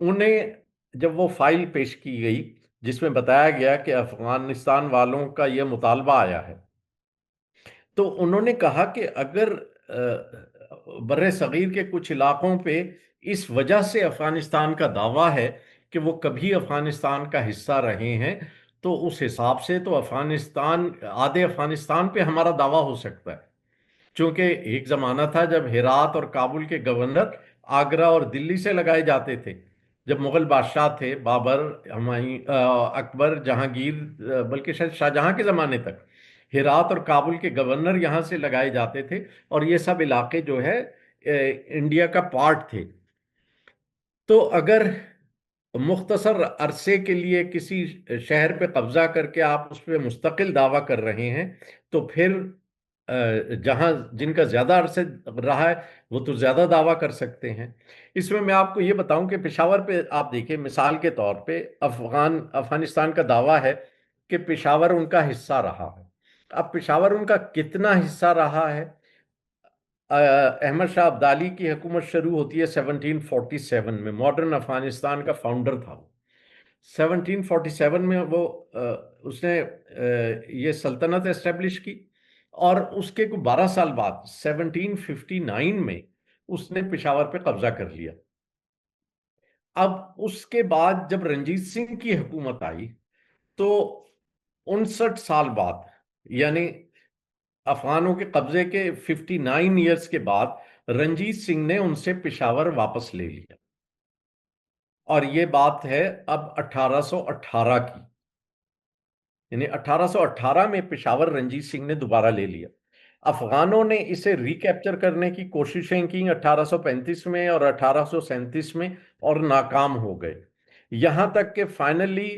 انہیں جب وہ فائل پیش کی گئی جس میں بتایا گیا کہ افغانستان والوں کا یہ مطالبہ آیا ہے، تو انہوں نے کہا کہ اگر بر صغیر کے کچھ علاقوں پہ اس وجہ سے افغانستان کا دعویٰ ہے کہ وہ کبھی افغانستان کا حصہ رہے ہیں تو اس حساب سے تو افغانستان، آدھے افغانستان پہ ہمارا دعویٰ ہو سکتا ہے، چونکہ ایک زمانہ تھا جب ہرات اور کابل کے گورنر آگرہ اور دلی سے لگائے جاتے تھے، جب مغل بادشاہ تھے بابر، ہمایوں، اکبر، جہانگیر، بلکہ شاید شاہجہاں کے زمانے تک ہرات اور کابل کے گورنر یہاں سے لگائے جاتے تھے، اور یہ سب علاقے جو ہے انڈیا کا پارٹ تھے۔ تو اگر مختصر عرصے کے لیے کسی شہر پہ قبضہ کر کے آپ اس پہ مستقل دعویٰ کر رہے ہیں، تو پھر جہاں جن کا زیادہ عرصے رہا ہے وہ تو زیادہ دعویٰ کر سکتے ہیں۔ اس میں آپ کو یہ بتاؤں کہ پشاور پہ آپ دیکھیں، مثال کے طور پہ افغانستان کا دعویٰ ہے کہ پشاور ان کا حصہ رہا ہے۔ اب پشاور ان کا کتنا حصہ رہا ہے؟ احمد شاہ ابدالی کی حکومت شروع ہوتی ہے 1747 میں، ماڈرن افغانستان کا فاؤنڈر تھا وہ۔ 1747 میں وہ اس نے یہ سلطنت اسٹیبلش کی، اور اس کے کوئی 12 سال بعد 1759 میں اس نے پشاور پہ قبضہ کر لیا۔ اب اس کے بعد جب رنجیت سنگھ کی حکومت آئی تو 59 سال بعد، یعنی افغانوں کے قبضے کے 59 ایئرز کے بعد، رنجیت سنگھ نے ان سے پشاور واپس لے لیا، اور یہ بات ہے اب 1818 کی، یعنی 1818 میں پشاور رنجیت سنگھ نے دوبارہ لے لیا۔ افغانوں نے اسے ریکیپچر کرنے کی کوششیں کی 1835 میں اور 1837 میں، اور ناکام ہو گئے، یہاں تک کہ فائنلی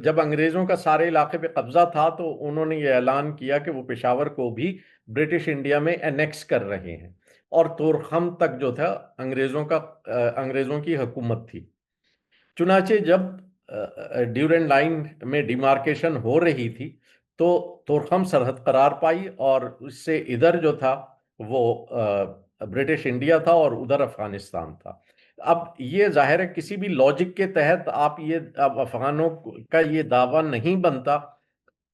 جب انگریزوں کا سارے علاقے پہ قبضہ تھا تو انہوں نے یہ اعلان کیا کہ وہ پشاور کو بھی برٹش انڈیا میں انیکس کر رہے ہیں، اور تورخم تک جو تھا انگریزوں کی حکومت تھی۔ چنانچہ جب ڈیورنڈ لائن میں ڈیمارکیشن ہو رہی تھی تو تورخم سرحد قرار پائی، اور اس سے ادھر جو تھا وہ برٹش انڈیا تھا اور ادھر افغانستان تھا۔ اب یہ ظاہر ہے کسی بھی لاجک کے تحت اب افغانوں کا یہ دعویٰ نہیں بنتا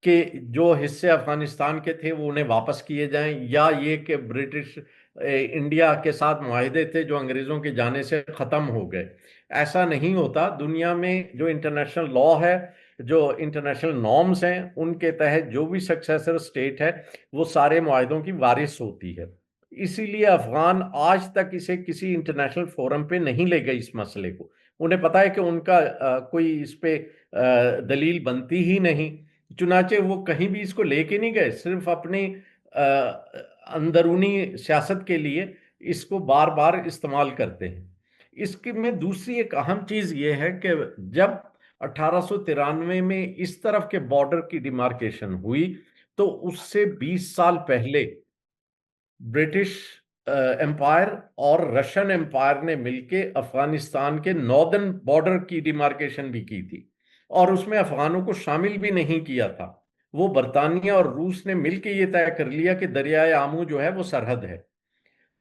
کہ جو حصے افغانستان کے تھے وہ انہیں واپس کیے جائیں، یا یہ کہ برٹش انڈیا کے ساتھ معاہدے تھے جو انگریزوں کے جانے سے ختم ہو گئے۔ ایسا نہیں ہوتا۔ دنیا میں جو انٹرنیشنل لا ہے، جو انٹرنیشنل نارمز ہیں، ان کے تحت جو بھی سکسیسر اسٹیٹ ہے وہ سارے معاہدوں کی وارث ہوتی ہے۔ اسی لیے افغان آج تک اسے کسی انٹرنیشنل فورم پہ نہیں لے گئے اس مسئلے کو۔ انہیں پتا ہے کہ ان کا کوئی اس پہ دلیل بنتی ہی نہیں، چنانچہ وہ کہیں بھی اس کو لے کے نہیں گئے، صرف اپنی اندرونی سیاست کے لیے اس کو بار بار استعمال کرتے ہیں۔ اس کی میں دوسری ایک اہم چیز یہ ہے کہ جب 1893 میں اس طرف کے بارڈر کی ڈیمارکیشن ہوئی تو اس سے 20 سال پہلے برٹش امپائر اور رشین امپائر نے مل کے افغانستان کے ناردرن بارڈر کی ڈیمارکیشن بھی کی تھی، اور اس میں افغانوں کو شامل بھی نہیں کیا تھا۔ وہ برطانیہ اور روس نے مل کے یہ طے کر لیا کہ دریائے آمو جو ہے وہ سرحد ہے،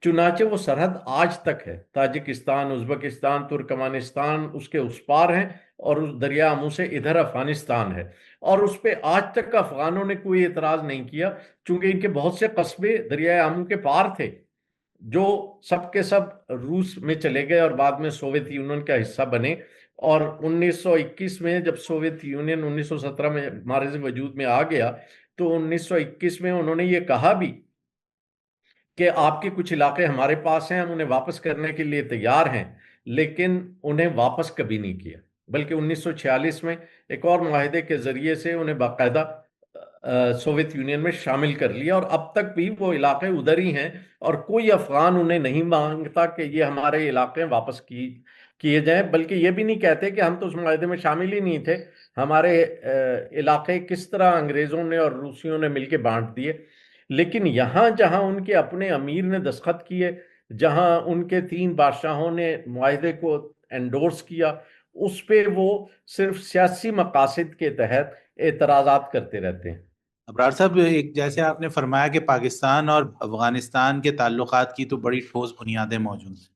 چنانچہ وہ سرحد آج تک ہے۔ تاجکستان، ازبکستان، ترکمانستان اس کے اس پار ہیں، اور اس دریا آمو سے ادھر افغانستان ہے، اور اس پہ آج تک افغانوں نے کوئی اعتراض نہیں کیا، چونکہ ان کے بہت سے قصبے دریائے آمو کے پار تھے جو سب کے سب روس میں چلے گئے اور بعد میں سوویت یونین کا حصہ بنے۔ اور 1921 میں جب سوویت یونین 1917 میں مارز وجود میں آ گیا تو 1921 میں انہوں نے یہ کہا بھی کہ آپ کے کچھ علاقے ہمارے پاس ہیں، ہم انہیں واپس کرنے کے لیے تیار ہیں، لیکن انہیں واپس کبھی نہیں کیا، بلکہ 1946 میں ایک اور معاہدے کے ذریعے سے انہیں باقاعدہ سوویت یونین میں شامل کر لیا، اور اب تک بھی وہ علاقے ادھر ہی ہیں، اور کوئی افغان انہیں نہیں مانگتا کہ یہ ہمارے علاقے واپس کیے جائیں، بلکہ یہ بھی نہیں کہتے کہ ہم تو اس معاہدے میں شامل ہی نہیں تھے، ہمارے علاقے کس طرح انگریزوں نے اور روسیوں نے مل کے بانٹ دیے۔ لیکن یہاں جہاں ان کے اپنے امیر نے دستخط کیے، جہاں ان کے 3 بادشاہوں نے معاہدے کو انڈورس کیا، اس پہ وہ صرف سیاسی مقاصد کے تحت اعتراضات کرتے رہتے ہیں۔ ابرار صاحب، ایک جیسے آپ نے فرمایا کہ پاکستان اور افغانستان کے تعلقات کی تو بڑی ٹھوس بنیادیں موجود ہیں،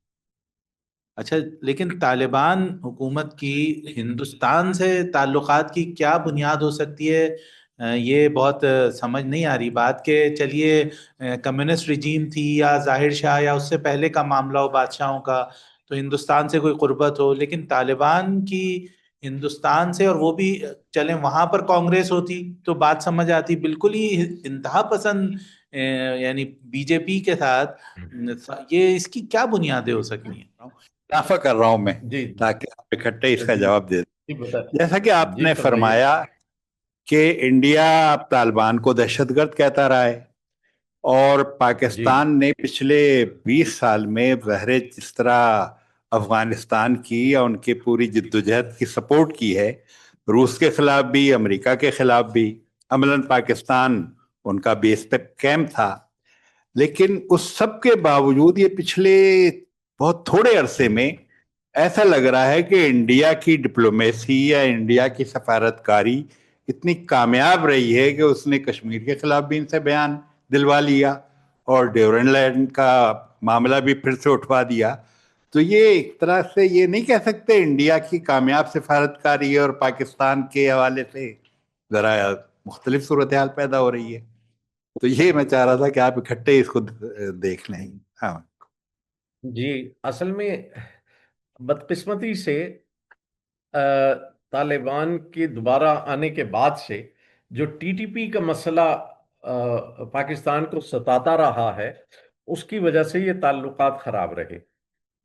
اچھا لیکن طالبان حکومت کی ہندوستان سے تعلقات کی کیا بنیاد ہو سکتی ہے؟ یہ بہت سمجھ نہیں آ رہی بات کہ چلیے کمیونسٹ رجیم تھی یا ظاہر شاہ یا اس سے پہلے کا معاملہ ہو بادشاہوں کا، تو ہندوستان سے کوئی قربت ہو، لیکن طالبان کی ہندوستان سے، اور وہ بھی چلیں وہاں پر کانگریس ہوتی تو بات سمجھ آتی، بالکل ہی انتہا پسند یعنی بی جے پی کے ساتھ، یہ اس کی کیا بنیادیں ہو سکتی ہیں؟ اضافہ کر رہا ہوں میں جی تاکہ آپ اکٹھے اس کا جی جواب دے دیں۔ جی بتا جیسا کہ آپ جی نے فرمائیے۔ فرمایا کہ انڈیا طالبان کو دہشت گرد کہتا رہا ہے، اور جی پاکستان نے پچھلے 20 سال میں بظاہر جس طرح افغانستان کی یا ان کے پوری جدوجہد کی سپورٹ کی ہے، روس کے خلاف بھی، امریکہ کے خلاف بھی، عملاً پاکستان ان کا بیس پہ کیمپ تھا، لیکن اس سب کے باوجود یہ پچھلے بہت تھوڑے عرصے میں ایسا لگ رہا ہے کہ انڈیا کی ڈپلومیسی یا انڈیا کی سفارتکاری اتنی کامیاب رہی ہے کہ اس نے کشمیر کے خلاف بھی ان سے بیان دلوا لیا اور ڈیورنڈ لینڈ کا معاملہ بھی پھر سے اٹھوا دیا۔ تو یہ ایک طرح سے یہ نہیں کہہ سکتے انڈیا کی کامیاب سفارتکاری ہے اور پاکستان کے حوالے سے ذرا مختلف صورتحال پیدا ہو رہی ہے۔ تو یہ میں چاہ رہا تھا کہ آپ اکٹھے اس کو دیکھ لیں۔ ہاں جی، اصل میں بدقسمتی سے طالبان کے دوبارہ آنے کے بعد سے جو ٹی ٹی پی کا مسئلہ پاکستان کو ستاتا رہا ہے، اس کی وجہ سے یہ تعلقات خراب رہے،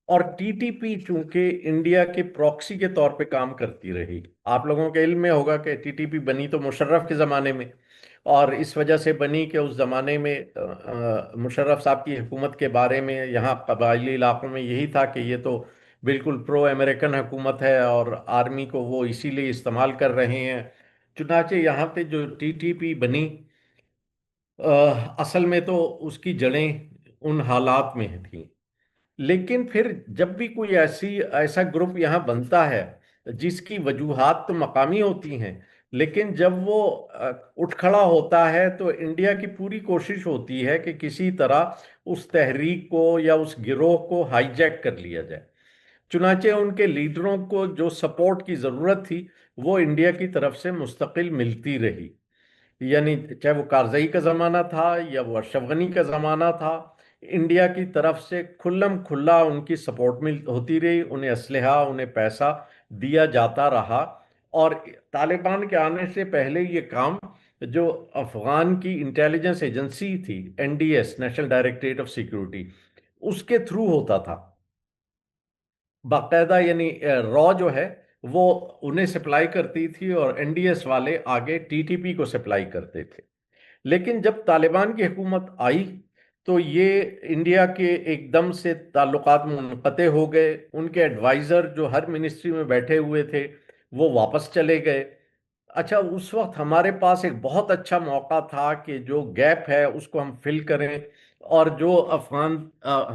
اور ٹی ٹی پی چونکہ انڈیا کے پروکسی کے طور پہ کام کرتی رہی۔ آپ لوگوں کے علم میں ہوگا کہ ٹی ٹی پی بنی تو مشرف کے زمانے میں، اور اس وجہ سے بنی کہ اس زمانے میں مشرف صاحب کی حکومت کے بارے میں یہاں قبائلی علاقوں میں یہی تھا کہ یہ تو بالکل پرو امریکن حکومت ہے اور آرمی کو وہ اسی لیے استعمال کر رہے ہیں۔ چنانچہ یہاں پہ جو ٹی ٹی پی بنی، اصل میں تو اس کی جڑیں ان حالات میں تھیں، لیکن پھر جب بھی کوئی ایسا گروپ یہاں بنتا ہے جس کی وجوہات تو مقامی ہوتی ہیں، لیکن جب وہ اٹھ کھڑا ہوتا ہے تو انڈیا کی پوری کوشش ہوتی ہے کہ کسی طرح اس تحریک کو یا اس گروہ کو ہائی جیک کر لیا جائے۔ چنانچہ ان کے لیڈروں کو جو سپورٹ کی ضرورت تھی وہ انڈیا کی طرف سے مستقل ملتی رہی، یعنی چاہے وہ کارزئی کا زمانہ تھا یا وہ اشرف غنی کا زمانہ تھا، انڈیا کی طرف سے کھلم کھلا ان کی سپورٹ ہوتی رہی، انہیں اسلحہ، انہیں پیسہ دیا جاتا رہا۔ اور طالبان کے آنے سے پہلے یہ کام جو افغان کی انٹیلیجنس ایجنسی تھی، N D S, national directorate of security, اس کے تھرو ہوتا تھا باقاعدہ، یعنی را جو ہے وہ انہیں سپلائی کرتی تھی اور این ڈی ایس والے آگے ٹی ٹی پی کو سپلائی کرتے تھے۔ لیکن جب طالبان کی حکومت آئی تو یہ انڈیا کے ایک دم سے تعلقات منقطع ہو گئے، ان کے ایڈوائزر جو ہر منسٹری میں بیٹھے ہوئے تھے وہ واپس چلے گئے۔ اچھا، اس وقت ہمارے پاس ایک بہت اچھا موقع تھا کہ جو گیپ ہے اس کو ہم فل کریں، اور جو افغان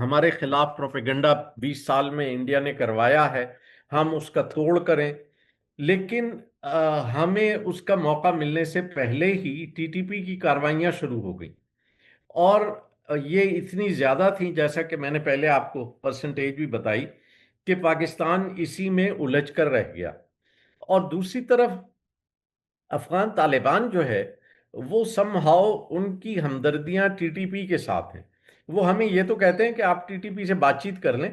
ہمارے خلاف پروپیگنڈا 20 سال میں انڈیا نے کروایا ہے ہم اس کا توڑ کریں۔ لیکن ہمیں اس کا موقع ملنے سے پہلے ہی ٹی ٹی پی کی کاروائیاں شروع ہو گئیں، اور یہ اتنی زیادہ تھیں، جیسا کہ میں نے پہلے آپ کو پرسنٹیج بھی بتائی، کہ پاکستان اسی میں الجھ کر رہ گیا۔ اور دوسری طرف افغان طالبان جو ہے وہ سم ہاؤ ان کی ہمدردیاں ٹی ٹی پی کے ساتھ ہیں۔ وہ ہمیں یہ تو کہتے ہیں کہ آپ ٹی ٹی پی سے بات چیت کر لیں،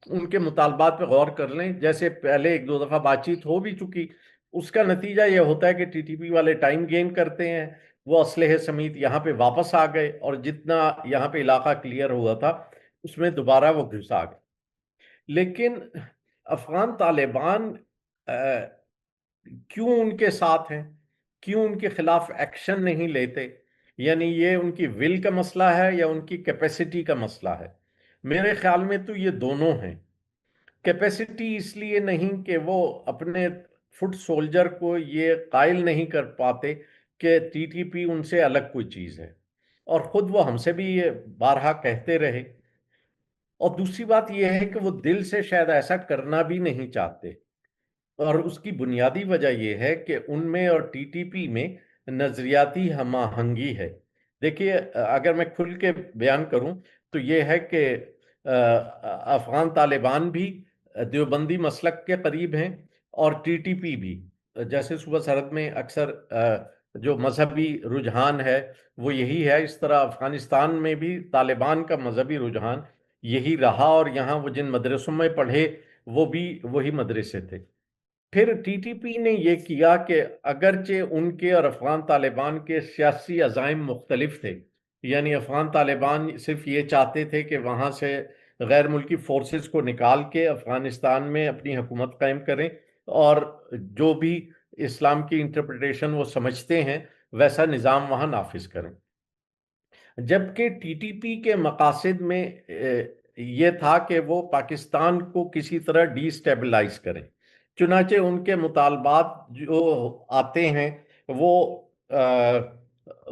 ان کے مطالبات پہ غور کر لیں، جیسے پہلے ایک دو دفعہ بات چیت ہو بھی چکی۔ اس کا نتیجہ یہ ہوتا ہے کہ ٹی ٹی پی والے ٹائم گین کرتے ہیں، وہ اسلحے سمیت یہاں پہ واپس آ گئے، اور جتنا یہاں پہ علاقہ کلیئر ہوا تھا اس میں دوبارہ وہ گھس آ گئے۔ لیکن افغان طالبان کیوں ان کے ساتھ ہیں، کیوں ان کے خلاف ایکشن نہیں لیتے؟ یعنی یہ ان کی ول کا مسئلہ ہے یا ان کی کیپیسٹی کا مسئلہ ہے؟ میرے خیال میں تو یہ دونوں ہیں۔ کیپیسٹی اس لیے نہیں کہ وہ اپنے فٹ سولجر کو یہ قائل نہیں کر پاتے کہ ٹی ٹی پی ان سے الگ کوئی چیز ہے، اور خود وہ ہم سے بھی یہ بارہا کہتے رہے۔ اور دوسری بات یہ ہے کہ وہ دل سے شاید ایسا کرنا بھی نہیں چاہتے، اور اس کی بنیادی وجہ یہ ہے کہ ان میں اور ٹی ٹی پی میں نظریاتی ہم آہنگی ہے۔ دیکھیے، اگر میں کھل کے بیان کروں تو یہ ہے کہ افغان طالبان بھی دیوبندی مسلک کے قریب ہیں، اور ٹی ٹی پی بھی، جیسے صوبہ سرحد میں اکثر جو مذہبی رجحان ہے وہ یہی ہے، اس طرح افغانستان میں بھی طالبان کا مذہبی رجحان یہی رہا، اور یہاں وہ جن مدرسوں میں پڑھے وہ بھی وہی مدرسے تھے۔ پھر ٹی ٹی پی نے یہ کیا کہ اگرچہ ان کے اور افغان طالبان کے سیاسی عزائم مختلف تھے، یعنی افغان طالبان صرف یہ چاہتے تھے کہ وہاں سے غیر ملکی فورسز کو نکال کے افغانستان میں اپنی حکومت قائم کریں اور جو بھی اسلام کی انٹرپریٹیشن وہ سمجھتے ہیں ویسا نظام وہاں نافذ کریں، جبکہ ٹی ٹی پی کے مقاصد میں یہ تھا کہ وہ پاکستان کو کسی طرح ڈی سٹیبلائز کریں۔ چنانچہ ان کے مطالبات جو آتے ہیں وہ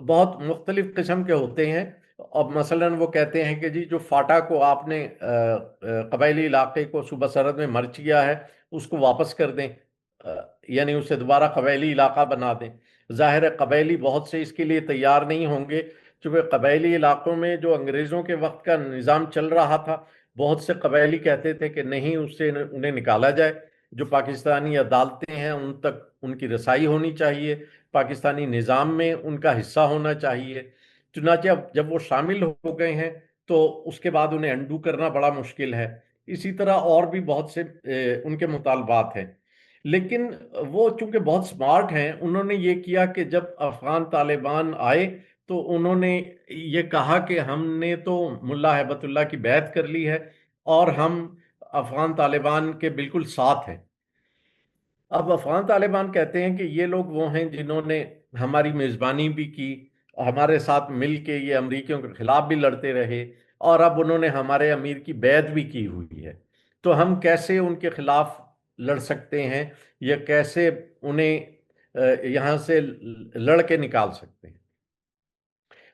بہت مختلف قسم کے ہوتے ہیں۔ اب مثلا وہ کہتے ہیں کہ جی جو فاٹا کو آپ نے قبائلی علاقے کو صوبہ سرحد میں مرج کیا ہے اس کو واپس کر دیں، یعنی اسے دوبارہ قبائلی علاقہ بنا دیں۔ ظاہر ہے قبائلی بہت سے اس کے لیے تیار نہیں ہوں گے، چونکہ قبائلی علاقوں میں جو انگریزوں کے وقت کا نظام چل رہا تھا بہت سے قبائلی کہتے تھے کہ نہیں، اس سے انہیں نکالا جائے، جو پاکستانی عدالتیں ہیں ان تک ان کی رسائی ہونی چاہیے، پاکستانی نظام میں ان کا حصہ ہونا چاہیے۔ چنانچہ جب وہ شامل ہو گئے ہیں تو اس کے بعد انہیں انڈو کرنا بڑا مشکل ہے۔ اسی طرح اور بھی بہت سے ان کے مطالبات ہیں، لیکن وہ چونکہ بہت سمارٹ ہیں، انہوں نے یہ کیا کہ جب افغان طالبان آئے تو انہوں نے یہ کہا کہ ہم نے تو ملا ہیبت اللہ کی بیعت کر لی ہے اور ہم افغان طالبان کے بالکل ساتھ ہیں۔ اب افغان طالبان کہتے ہیں کہ یہ لوگ وہ ہیں جنہوں نے ہماری میزبانی بھی کی، ہمارے ساتھ مل کے یہ امریکیوں کے خلاف بھی لڑتے رہے، اور اب انہوں نے ہمارے امیر کی بیعت بھی کی ہوئی ہے، تو ہم کیسے ان کے خلاف لڑ سکتے ہیں یا کیسے انہیں یہاں سے لڑ کے نکال سکتے ہیں۔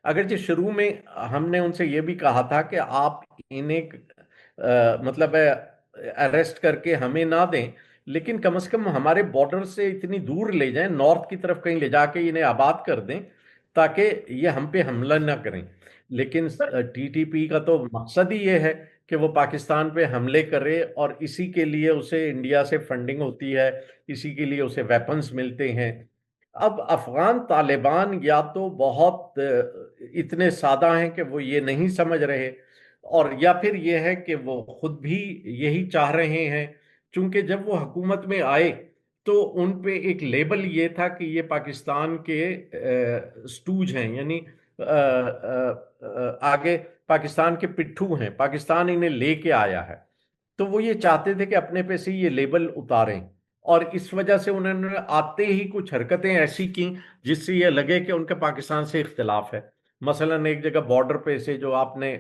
اگرچہ شروع میں ہم نے ان سے یہ بھی کہا تھا کہ آپ انہیں مطلب اریسٹ کر کے ہمیں نہ دیں، لیکن کم از کم ہمارے بارڈر سے اتنی دور لے جائیں، نارتھ کی طرف کہیں لے جا کے انہیں آباد کر دیں تاکہ یہ ہم پہ حملہ نہ کریں۔ لیکن ٹی ٹی پی کا تو مقصد ہی یہ ہے کہ وہ پاکستان پہ حملے کرے، اور اسی کے لیے اسے انڈیا سے فنڈنگ ہوتی ہے، اسی کے لیے اسے ویپنز ملتے ہیں۔ اب افغان طالبان یا تو بہت اتنے سادہ ہیں کہ وہ یہ نہیں سمجھ رہے، اور یا پھر یہ ہے کہ وہ خود بھی یہی چاہ رہے ہیں، چونکہ جب وہ حکومت میں آئے تو ان پہ ایک لیبل یہ تھا کہ یہ پاکستان کے سٹوج ہیں، یعنی آگے پاکستان کے پٹھو ہیں، پاکستان انہیں لے کے آیا ہے، تو وہ یہ چاہتے تھے کہ اپنے پہ سے یہ لیبل اتاریں، اور اس وجہ سے انہوں نے آتے ہی کچھ حرکتیں ایسی کی جس سے یہ لگے کہ ان کا پاکستان سے اختلاف ہے۔ مثلا ایک جگہ بارڈر پہ سے جو آپ نے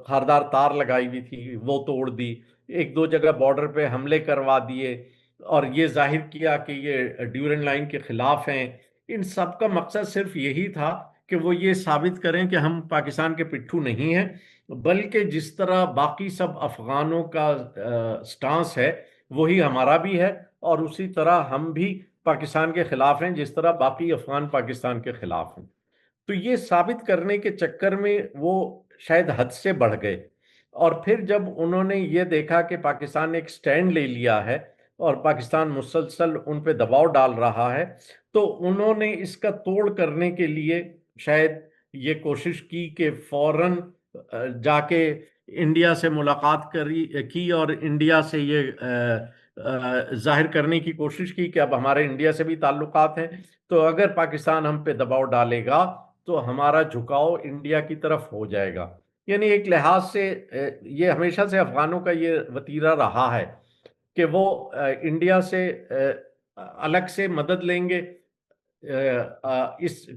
خاردار تار لگائی ہوئی تھی وہ توڑ دی، ایک دو جگہ بارڈر پہ حملے کروا دیے، اور یہ ظاہر کیا کہ یہ ڈیورنڈ لائن کے خلاف ہیں۔ ان سب کا مقصد صرف یہی تھا کہ وہ یہ ثابت کریں کہ ہم پاکستان کے پٹھو نہیں ہیں، بلکہ جس طرح باقی سب افغانوں کا سٹانس ہے وہی ہمارا بھی ہے، اور اسی طرح ہم بھی پاکستان کے خلاف ہیں جس طرح باقی افغان پاکستان کے خلاف ہیں۔ تو یہ ثابت کرنے کے چکر میں وہ شاید حد سے بڑھ گئے، اور پھر جب انہوں نے یہ دیکھا کہ پاکستان نے ایک سٹینڈ لے لیا ہے اور پاکستان مسلسل ان پہ دباؤ ڈال رہا ہے، تو انہوں نے اس کا توڑ کرنے کے لیے شاید یہ کوشش کی کہ فوراً جا کے انڈیا سے ملاقات کی اور انڈیا سے یہ ظاہر کرنے کی کوشش کی کہ اب ہمارے انڈیا سے بھی تعلقات ہیں، تو اگر پاکستان ہم پہ دباؤ ڈالے گا تو ہمارا جھکاؤ انڈیا کی طرف ہو جائے گا۔ یعنی ایک لحاظ سے یہ ہمیشہ سے افغانوں کا یہ وتیرہ رہا ہے کہ وہ انڈیا سے الگ سے مدد لیں گے اس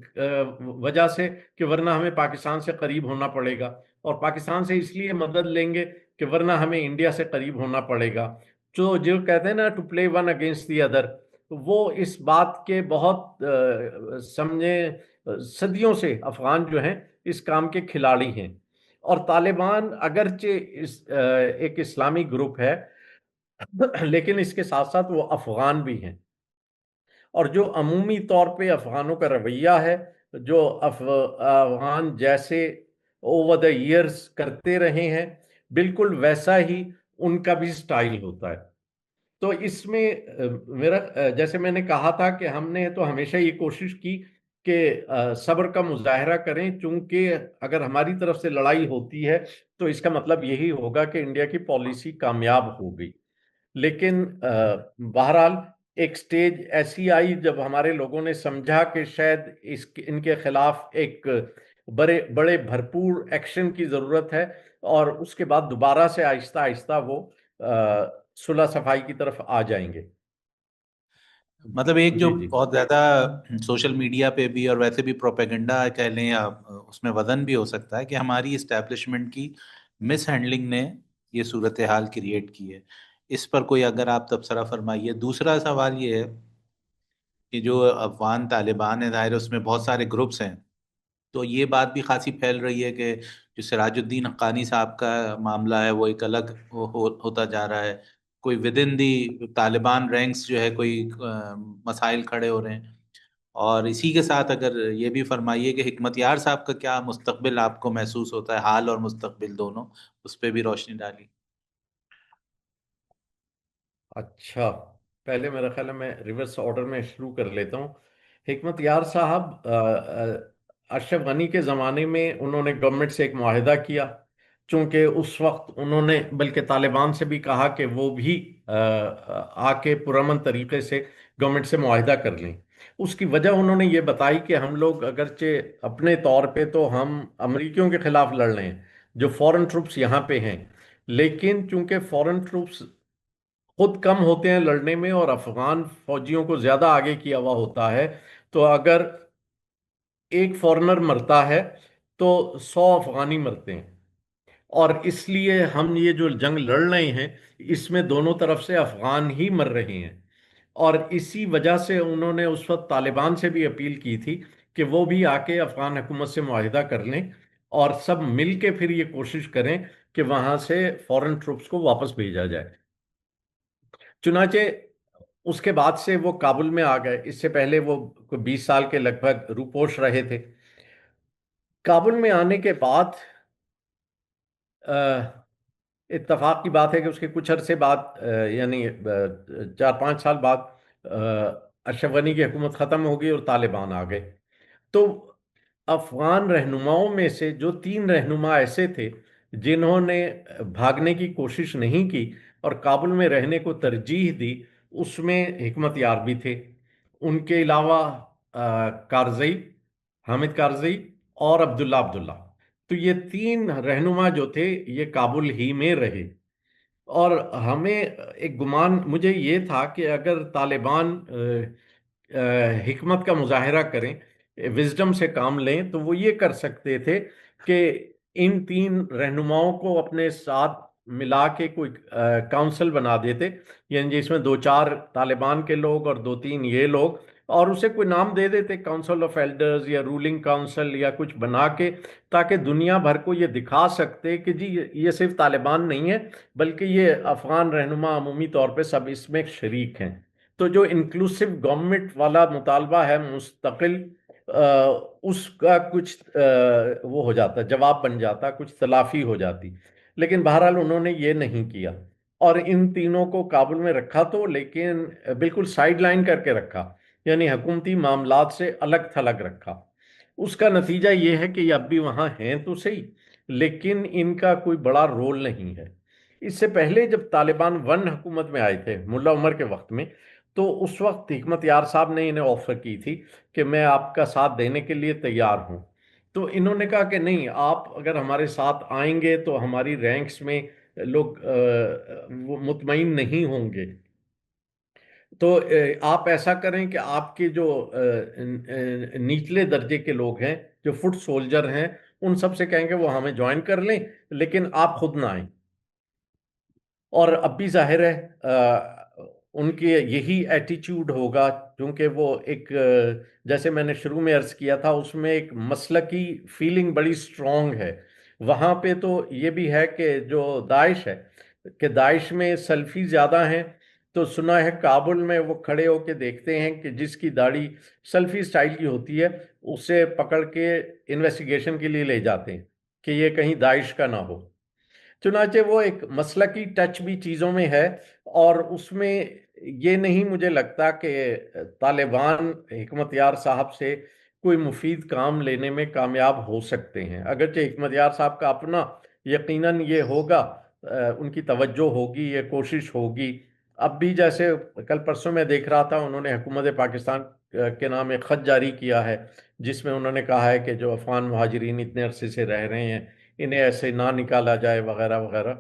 وجہ سے کہ ورنہ ہمیں پاکستان سے قریب ہونا پڑے گا، اور پاکستان سے اس لیے مدد لیں گے کہ ورنہ ہمیں انڈیا سے قریب ہونا پڑے گا۔ جو کہتے ہیں نا to play one against the other, وہ اس بات کے بہت سمجھے صدیوں سے افغان جو ہیں اس کام کے کھلاڑی ہیں۔ اور طالبان اگرچہ ایک اسلامی گروپ ہے لیکن اس کے ساتھ ساتھ وہ افغان بھی ہیں، اور جو عمومی طور پہ افغانوں کا رویہ ہے، جو افغان جیسے اوور دا ایئرز کرتے رہے ہیں بالکل ویسا ہی ان کا بھی سٹائل ہوتا ہے۔ تو اس میں میرا جیسے میں نے کہا تھا کہ ہم نے تو ہمیشہ یہ کوشش کی کہ صبر کا مظاہرہ کریں، چونکہ اگر ہماری طرف سے لڑائی ہوتی ہے تو اس کا مطلب یہی ہوگا کہ انڈیا کی پالیسی کامیاب ہو گئی۔ لیکن بہرحال ایک سٹیج ایسی آئی جب ہمارے لوگوں نے سمجھا کہ شاید ان کے خلاف ایک بڑے بھرپور ایکشن کی ضرورت ہے، اور اس کے بعد دوبارہ سے آہستہ آہستہ وہ صلح صفائی کی طرف آ جائیں گے۔ مطلب ایک جو جی جی بہت زیادہ سوشل میڈیا پہ بھی اور ویسے بھی پروپیگنڈا کہہ لیں یا اس میں وزن بھی ہو سکتا ہے کہ ہماری اسٹیبلشمنٹ کی مس ہینڈلنگ نے یہ صورتحال کریٹ کی ہے، اس پر کوئی اگر آپ تبصرہ فرمائیے۔ دوسرا سوال یہ ہے کہ جو افغان طالبان ہے، ظاہر ہے اس میں بہت سارے گروپس ہیں، تو یہ بات بھی خاصی پھیل رہی ہے کہ جو سراج الدین حقانی صاحب کا معاملہ ہے وہ ایک الگ ہوتا جا رہا ہے، کوئی with in the Taliban ranks جو ہے کوئی مسائل کھڑے ہو رہے ہیں، اور اسی کے ساتھ اگر یہ بھی فرمائیے کہ حکمت یار صاحب کا کیا مستقبل آپ کو محسوس ہوتا ہے، حال اور مستقبل دونوں، اس پہ بھی روشنی ڈالی۔ اچھا، پہلے میرا خیال ہے میں ریورس آرڈر میں شروع کر لیتا ہوں۔ حکمت یار صاحب اشرف غنی کے زمانے میں انہوں نے گورنمنٹ سے ایک معاہدہ کیا، چونکہ اس وقت انہوں نے بلکہ طالبان سے بھی کہا کہ وہ بھی آ کے پرامن طریقے سے گورنمنٹ سے معاہدہ کر لیں۔ اس کی وجہ انہوں نے یہ بتائی کہ ہم لوگ اگرچہ اپنے طور پہ تو ہم امریکیوں کے خلاف لڑ رہے ہیں جو فورن ٹروپس یہاں پہ ہیں، لیکن چونکہ فورن ٹروپس خود کم ہوتے ہیں لڑنے میں اور افغان فوجیوں کو زیادہ آگے کیا ہوا ہوتا ہے، تو اگر ایک فورنر مرتا ہے تو 100 افغانی مرتے ہیں، اور اس لیے ہم یہ جو جنگ لڑ رہے ہیں اس میں دونوں طرف سے افغان ہی مر رہے ہیں۔ اور اسی وجہ سے انہوں نے اس وقت طالبان سے بھی اپیل کی تھی کہ وہ بھی آ کے افغان حکومت سے معاہدہ کر لیں اور سب مل کے پھر یہ کوشش کریں کہ وہاں سے فورن ٹروپس کو واپس بھیجا جائے۔ چنانچہ اس کے بعد سے وہ کابل میں آ گئے، اس سے پہلے وہ 20 سال کے لگ بھگ روپوش رہے تھے۔ کابل میں آنے کے بعد اتفاق کی بات ہے کہ اس کے کچھ عرصے بعد یعنی 4-5 سال بعد اشرف غنی کی حکومت ختم ہو گئی اور طالبان آ گئے۔ تو افغان رہنماؤں میں سے جو 3 رہنما ایسے تھے جنہوں نے بھاگنے کی کوشش نہیں کی اور کابل میں رہنے کو ترجیح دی، اس میں حکمت یار بھی تھے، ان کے علاوہ کارزئی، حامد کارزئی اور عبداللہ۔ تو یہ 3 رہنما جو تھے یہ کابل ہی میں رہے، اور ہمیں ایک گمان مجھے یہ تھا کہ اگر طالبان حکمت کا مظاہرہ کریں، وزڈم سے کام لیں، تو وہ یہ کر سکتے تھے کہ ان 3 رہنماؤں کو اپنے ساتھ ملا کے کوئی کاؤنسل بنا دیتے، یعنی جس میں 2-4 طالبان کے لوگ اور 2-3 یہ لوگ، اور اسے کوئی نام دے دیتے، کاؤنسل آف ایلڈرز یا رولنگ کاؤنسل یا کچھ بنا کے، تاکہ دنیا بھر کو یہ دکھا سکتے کہ جی یہ صرف طالبان نہیں ہے بلکہ یہ افغان رہنما عمومی طور پہ سب اس میں شریک ہیں۔ تو جو انکلوسیو گورنمنٹ والا مطالبہ ہے مستقل، اس کا کچھ وہ ہو جاتا، جواب بن جاتا، کچھ تلافی ہو جاتی، لیکن بہرحال انہوں نے یہ نہیں کیا، اور ان تینوں کو کابل میں رکھا تو، لیکن بالکل سائیڈ لائن کر کے رکھا، یعنی حکومتی معاملات سے الگ تھلگ رکھا۔ اس کا نتیجہ یہ ہے کہ یہ اب بھی وہاں ہیں تو صحیح، لیکن ان کا کوئی بڑا رول نہیں ہے۔ اس سے پہلے جب طالبان 1 حکومت میں آئے تھے ملا عمر کے وقت میں، تو اس وقت حکمت یار صاحب نے انہیں آفر کی تھی کہ میں آپ کا ساتھ دینے کے لیے تیار ہوں، تو انہوں نے کہا کہ نہیں، آپ اگر ہمارے ساتھ آئیں گے تو ہماری رینکس میں لوگ وہ مطمئن نہیں ہوں گے، تو آپ ایسا کریں کہ آپ کے جو نچلے درجے کے لوگ ہیں، جو فٹ سولجر ہیں، ان سب سے کہیں کہ وہ ہمیں جوائن کر لیں، لیکن آپ خود نہ آئیں۔ اور اب بھی ظاہر ہے ان کے یہی ایٹیچیوڈ ہوگا، کیونکہ وہ ایک جیسے میں نے شروع میں عرض کیا تھا، اس میں ایک مسلکی فیلنگ بڑی سٹرونگ ہے۔ وہاں پہ تو یہ بھی ہے کہ جو داعش ہے، کہ داعش میں سلفی زیادہ ہیں، تو سنا ہے کابل میں وہ کھڑے ہو کے دیکھتے ہیں کہ جس کی داڑھی سلفی سٹائل کی ہوتی ہے اسے پکڑ کے انویسٹیگیشن کے لیے لے جاتے ہیں کہ یہ کہیں داعش کا نہ ہو۔ چنانچہ وہ ایک مسلکی ٹچ بھی چیزوں میں ہے، اور اس میں یہ نہیں مجھے لگتا کہ طالبان حکمت یار صاحب سے کوئی مفید کام لینے میں کامیاب ہو سکتے ہیں، اگرچہ حکمت یار صاحب کا اپنا یقیناً یہ ہوگا، ان کی توجہ ہوگی، یہ کوشش ہوگی اب بھی جیسے کل پرسوں میں دیکھ رہا تھا، انہوں نے حکومت پاکستان کے نام ایک خط جاری کیا ہے جس میں انہوں نے کہا ہے کہ جو افغان مہاجرین اتنے عرصے سے رہ رہے ہیں انہیں ایسے نہ نکالا جائے وغیرہ وغیرہ.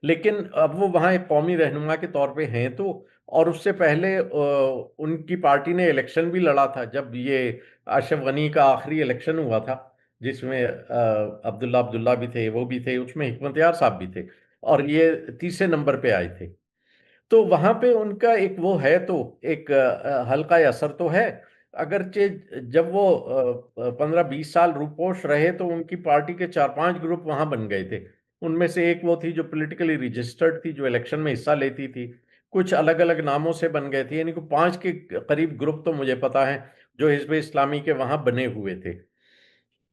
لیکن اب وہ وہاں ایک قومی رہنما کے طور پہ ہیں تو، اور اس سے پہلے ان کی پارٹی نے الیکشن بھی لڑا تھا جب یہ اشرف غنی کا آخری الیکشن ہوا تھا جس میں عبداللہ بھی تھے، وہ بھی تھے، اس میں حکمت یار صاحب بھی تھے، اور یہ تیسرے نمبر پہ آئے تھے. تو وہاں پہ ان کا ایک وہ ہے تو ایک حلقہ اثر تو ہے، اگرچہ جب وہ 15-20 سال روپوش رہے تو ان کی پارٹی کے 4-5 گروپ وہاں بن گئے تھے. ان میں سے ایک وہ تھی جو پولیٹیکلی رجسٹرڈ تھی، جو الیکشن میں حصہ لیتی تھی، کچھ الگ الگ ناموں سے بن گئے تھے، یعنی کہ 5 کے قریب گروپ تو مجھے پتا ہے جو حزب اسلامی کے وہاں بنے ہوئے تھے.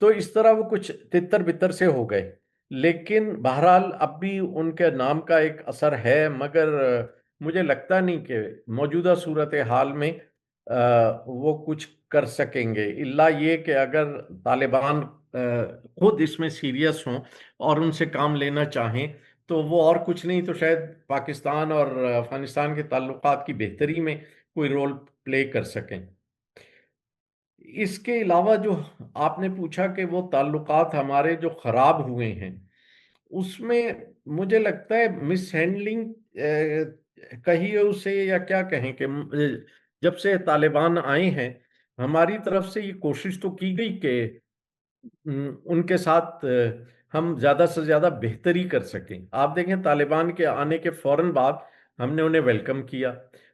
تو اس طرح وہ کچھ تتر بتر سے ہو گئے، لیکن بہرحال اب بھی ان کے نام کا ایک اثر ہے، مگر مجھے لگتا نہیں کہ موجودہ صورتحال میں وہ کچھ کر سکیں گے، الا یہ کہ اگر طالبان خود اس میں سیریس ہوں اور ان سے کام لینا چاہیں تو وہ اور کچھ نہیں تو شاید پاکستان اور افغانستان کے تعلقات کی بہتری میں کوئی رول پلے کر سکیں. اس کے علاوہ جو آپ نے پوچھا کہ وہ تعلقات ہمارے جو خراب ہوئے ہیں، اس میں مجھے لگتا ہے مس ہینڈلنگ کہیے اسے یا کیا کہیں، کہ جب سے طالبان آئے ہیں ہماری طرف سے یہ کوشش تو کی گئی کہ ان کے ساتھ ہم زیادہ سے زیادہ بہتری کر سکیں. آپ دیکھیں طالبان کے آنے کے فوراً بعد ہم نے انہیں ویلکم کیا،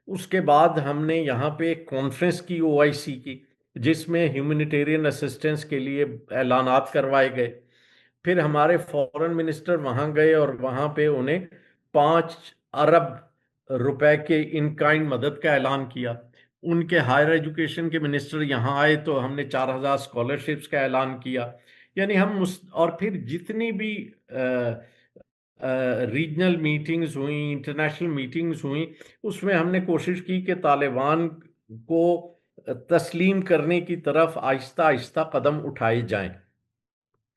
اس کے بعد ہم نے یہاں پہ ایک کانفرنس کی OIC کی جس میں ہیومینیٹیرین اسسٹنس کے لیے اعلانات کروائے گئے. پھر ہمارے فورن منسٹر وہاں گئے اور وہاں پہ انہیں 5 ارب روپے کے ان کائنڈ مدد کا اعلان کیا. ان کے ہائر ایجوکیشن کے منسٹر یہاں آئے تو ہم نے 4000 اسکالرشپس کا اعلان کیا. یعنی ہم اور پھر جتنی بھی ریجنل میٹنگز ہوئیں، انٹرنیشنل میٹنگز ہوئیں، اس میں ہم نے کوشش کی کہ طالبان کو تسلیم کرنے کی طرف آہستہ آہستہ قدم اٹھائے جائیں.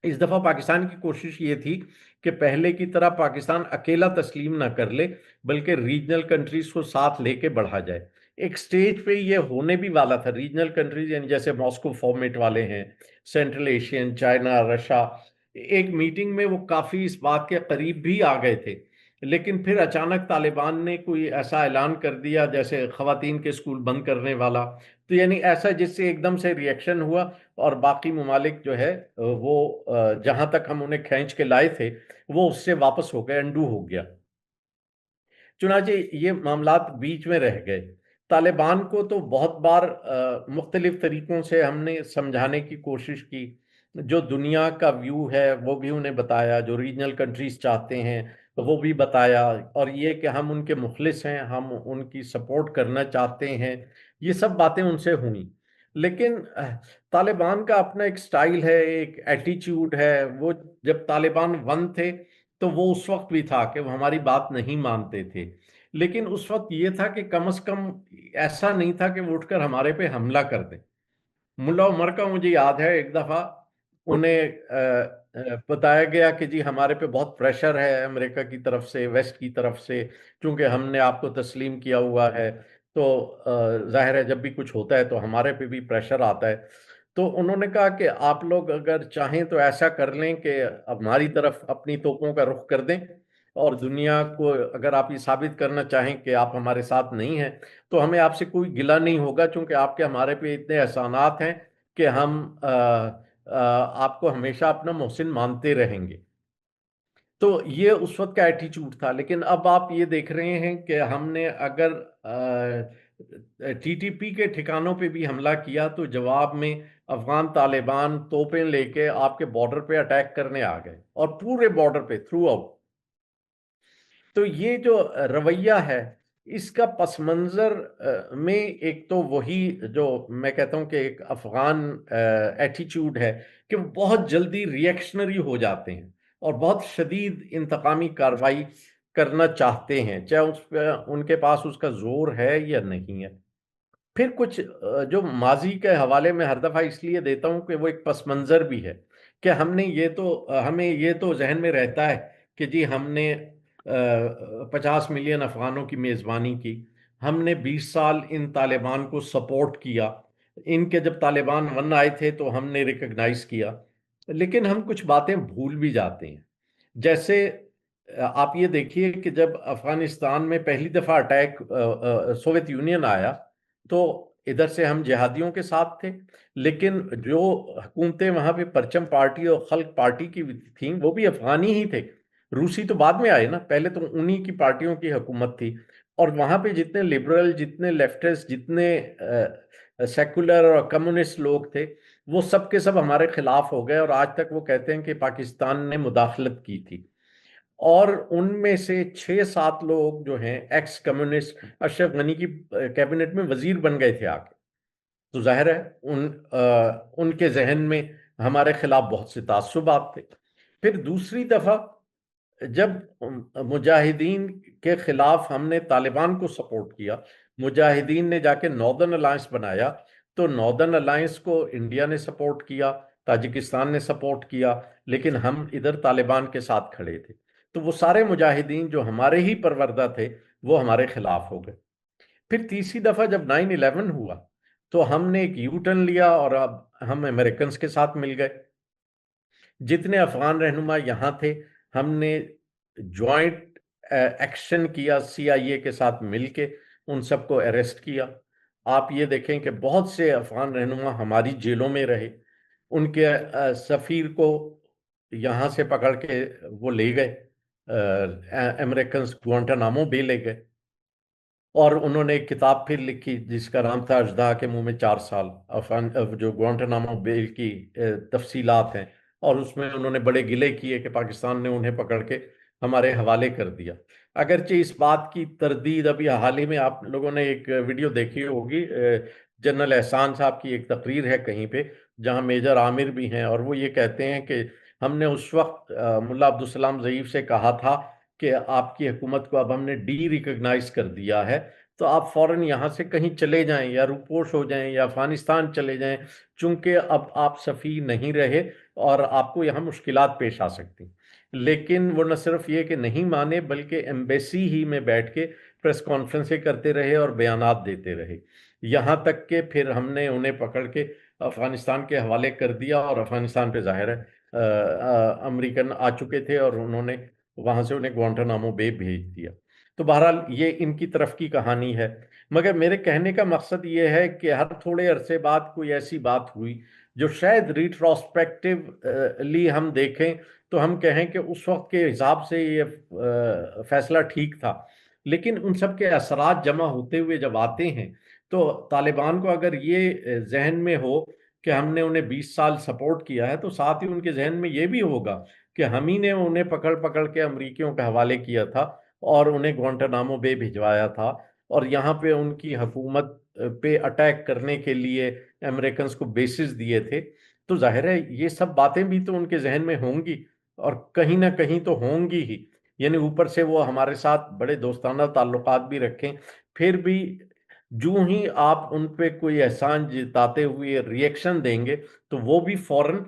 اس دفعہ پاکستان کی کوشش یہ تھی کہ پہلے کی طرح پاکستان اکیلا تسلیم نہ کر لے بلکہ ریجنل کنٹریز کو ساتھ لے کے بڑھا جائے. ایک سٹیج پہ یہ ہونے بھی والا تھا، ریجنل کنٹریز یعنی جیسے ماسکو فارمیٹ والے ہیں، سینٹرل ایشین، چائنا، رشیا، ایک میٹنگ میں وہ کافی اس بات کے قریب بھی آ گئے تھے. لیکن پھر اچانک طالبان نے کوئی ایسا اعلان کر دیا جیسے خواتین کے اسکول بند کرنے والا، تو یعنی ایسا جس سے ایک دم سے ریئیکشن ہوا اور باقی ممالک جو ہے وہ جہاں تک ہم انہیں کھینچ کے لائے تھے وہ اس سے واپس ہو گئے، انڈو ہو گیا. چنانچہ یہ معاملات بیچ میں رہ گئے. طالبان کو تو بہت بار مختلف طریقوں سے ہم نے سمجھانے کی کوشش کی، جو دنیا کا ویو ہے وہ بھی انہیں بتایا، جو ریجنل کنٹریز چاہتے ہیں وہ بھی بتایا، اور یہ کہ ہم ان کے مخلص ہیں، ہم ان کی سپورٹ کرنا چاہتے ہیں، یہ سب باتیں ان سے ہوئیں. لیکن طالبان کا اپنا ایک سٹائل ہے، ایک ایٹیچیوڈ ہے. وہ جب طالبان 1 تھے تو وہ اس وقت بھی تھا کہ وہ ہماری بات نہیں مانتے تھے، لیکن اس وقت یہ تھا کہ کم از کم ایسا نہیں تھا کہ وہ اٹھ کر ہمارے پہ حملہ کر دیں. ملا عمر کا مجھے یاد ہے ایک دفعہ انہیں بتایا گیا کہ جی ہمارے پہ بہت پریشر ہے امریکہ کی طرف سے، ویسٹ کی طرف سے، چونکہ ہم نے آپ کو تسلیم کیا ہوا ہے تو ظاہر ہے جب بھی کچھ ہوتا ہے تو ہمارے پہ بھی پریشر آتا ہے. تو انہوں نے کہا کہ آپ لوگ اگر چاہیں تو ایسا کر لیں کہ ہماری طرف اپنی توپوں کا رخ کر دیں، اور دنیا کو اگر آپ یہ ثابت کرنا چاہیں کہ آپ ہمارے ساتھ نہیں ہیں تو ہمیں آپ سے کوئی گلہ نہیں ہوگا، چونکہ آپ کے ہمارے پہ اتنے احسانات ہیں کہ ہم آپ کو ہمیشہ اپنا محسن مانتے رہیں گے. تو یہ اس وقت کا ایٹیچیوڈ تھا. لیکن اب آپ یہ دیکھ رہے ہیں کہ ہم نے اگر TTP کے ٹھکانوں پہ بھی حملہ کیا تو جواب میں افغان طالبان توپیں لے کے آپ کے بارڈر پہ اٹیک کرنے آ گئے، اور پورے بارڈر پہ تھرو آؤٹ. تو یہ جو رویہ ہے اس کا پس منظر میں ایک تو وہی جو میں کہتا ہوں کہ ایک افغان ایٹیچیوڈ ہے کہ وہ بہت جلدی ریئیکشنری ہو جاتے ہیں اور بہت شدید انتقامی کارروائی کرنا چاہتے ہیں، چاہے اس پہ ان کے پاس اس کا زور ہے یا نہیں ہے. پھر کچھ جو ماضی کے حوالے میں ہر دفعہ اس لیے دیتا ہوں کہ وہ ایک پس منظر بھی ہے کہ ہمیں یہ تو ذہن میں رہتا ہے کہ جی ہم نے 50 ملین افغانوں کی میزبانی کی. ہم نے 20 سال ان طالبان کو سپورٹ کیا. ان کے جب طالبان 1 آئے تھے تو ہم نے ریکگنائز کیا. لیکن ہم کچھ باتیں بھول بھی جاتے ہیں. جیسے آپ یہ دیکھیے کہ جب افغانستان میں پہلی دفعہ اٹیک سوویت یونین آیا تو ادھر سے ہم جہادیوں کے ساتھ تھے، لیکن جو حکومتیں وہاں پہ پرچم پارٹی اور خلق پارٹی کی تھیں وہ بھی افغانی ہی تھے. روسی تو بعد میں آئے نا، پہلے تو انہی کی پارٹیوں کی حکومت تھی. اور وہاں پہ جتنے لبرل، جتنے لیفٹسٹ، جتنے سیکولر اور کمیونسٹ لوگ تھے وہ سب کے سب ہمارے خلاف ہو گئے، اور آج تک وہ کہتے ہیں کہ پاکستان نے مداخلت کی تھی. اور ان میں سے 6-7 لوگ جو ہیں ایکس کمیونسٹ اشرف غنی کی کیبنٹ میں وزیر بن گئے تھے آ کے. تو ظاہر ہے ان کے ذہن میں ہمارے خلاف بہت سے تعصبات تھے. پھر دوسری دفعہ جب مجاہدین کے خلاف ہم نے طالبان کو سپورٹ کیا، مجاہدین نے جا کے ناردرن الائنس بنایا، تو ناردرن الائنس کو انڈیا نے سپورٹ کیا، تاجکستان نے سپورٹ کیا، لیکن ہم ادھر طالبان کے ساتھ کھڑے تھے. تو وہ سارے مجاہدین جو ہمارے ہی پروردہ تھے وہ ہمارے خلاف ہو گئے. پھر تیسری دفعہ جب 9/11 ہوا تو ہم نے ایک یو ٹرن لیا اور اب ہم امریکنز کے ساتھ مل گئے. جتنے افغان رہنما یہاں تھے ہم نے جوائنٹ ایکشن کیا سی آئی اے کے ساتھ مل کے، ان سب کو اریسٹ کیا. آپ یہ دیکھیں کہ بہت سے افغان رہنما ہماری جیلوں میں رہے. ان کے سفیر کو یہاں سے پکڑ کے وہ لے گئے، امریکنز گوانٹانامو بے لے گئے. اور انہوں نے ایک کتاب پھر لکھی جس کا نام تھا اژدہا کے منہ میں 4 سال، جو گوانٹانامو بے کی تفصیلات ہیں. اور اس میں انہوں نے بڑے گلے کیے کہ پاکستان نے انہیں پکڑ کے ہمارے حوالے کر دیا. اگرچہ اس بات کی تردید ابھی حال ہی میں آپ لوگوں نے ایک ویڈیو دیکھی ہوگی، جنرل احسان صاحب کی ایک تقریر ہے کہیں پہ جہاں میجر عامر بھی ہیں، اور وہ یہ کہتے ہیں کہ ہم نے اس وقت ملا عبدالسلام ضعیف سے کہا تھا کہ آپ کی حکومت کو اب ہم نے ڈی ریکگنائز کر دیا ہے، تو آپ فوراً یہاں سے کہیں چلے جائیں یا روپوش ہو جائیں یا افغانستان چلے جائیں، چونکہ اب آپ سفیر نہیں رہے اور آپ کو یہاں مشکلات پیش آ سکتی. لیکن وہ نہ صرف یہ کہ نہیں مانے بلکہ ایمبیسی ہی میں بیٹھ کے پریس کانفرنسیں کرتے رہے اور بیانات دیتے رہے، یہاں تک کہ پھر ہم نے انہیں پکڑ کے افغانستان کے حوالے کر دیا. اور افغانستان پہ ظاہر ہے امریکن آ چکے تھے اور انہوں نے وہاں سے انہیں گوانٹانامو بے بھیج دیا. تو بہرحال یہ ان کی طرف کی کہانی ہے. مگر میرے کہنے کا مقصد یہ ہے کہ ہر تھوڑے عرصے بعد کوئی ایسی بات ہوئی جو شاید ریٹروسپیکٹیولی ہم دیکھیں تو ہم کہیں کہ اس وقت کے حساب سے یہ فیصلہ ٹھیک تھا، لیکن ان سب کے اثرات جمع ہوتے ہوئے جب آتے ہیں تو طالبان کو اگر یہ ذہن میں ہو کہ ہم نے انہیں 20 سال سپورٹ کیا ہے، تو ساتھ ہی ان کے ذہن میں یہ بھی ہوگا کہ ہم ہی نے انہیں پکڑ پکڑ کے امریکیوں کے حوالے کیا تھا اور انہیں گوانٹانامو بے بھجوایا تھا، اور یہاں پہ ان کی حکومت پہ اٹیک کرنے کے لیے امریکنز کو بیسز دیے تھے. تو ظاہر ہے یہ سب باتیں بھی تو ان کے ذہن میں ہوں گی، اور کہیں نہ کہیں تو ہوں گی ہی. یعنی اوپر سے وہ ہمارے ساتھ بڑے دوستانہ تعلقات بھی رکھیں، پھر بھی جو ہی آپ ان پہ کوئی احسان جتاتے ہوئے ریئیکشن دیں گے تو وہ بھی فوراً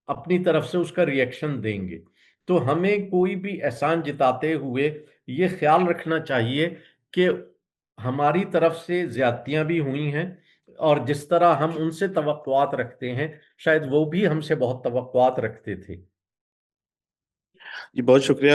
اپنی طرف سے اس کا ریئیکشن دیں گے. تو ہمیں کوئی بھی احسان جتاتے ہوئے یہ خیال رکھنا چاہیے کہ ہماری طرف سے زیادتیاں بھی ہوئی ہیں، اور جس طرح ہم ان سے توقعات رکھتے ہیں شاید وہ بھی ہم سے بہت توقعات رکھتے تھے. جی بہت شکریہ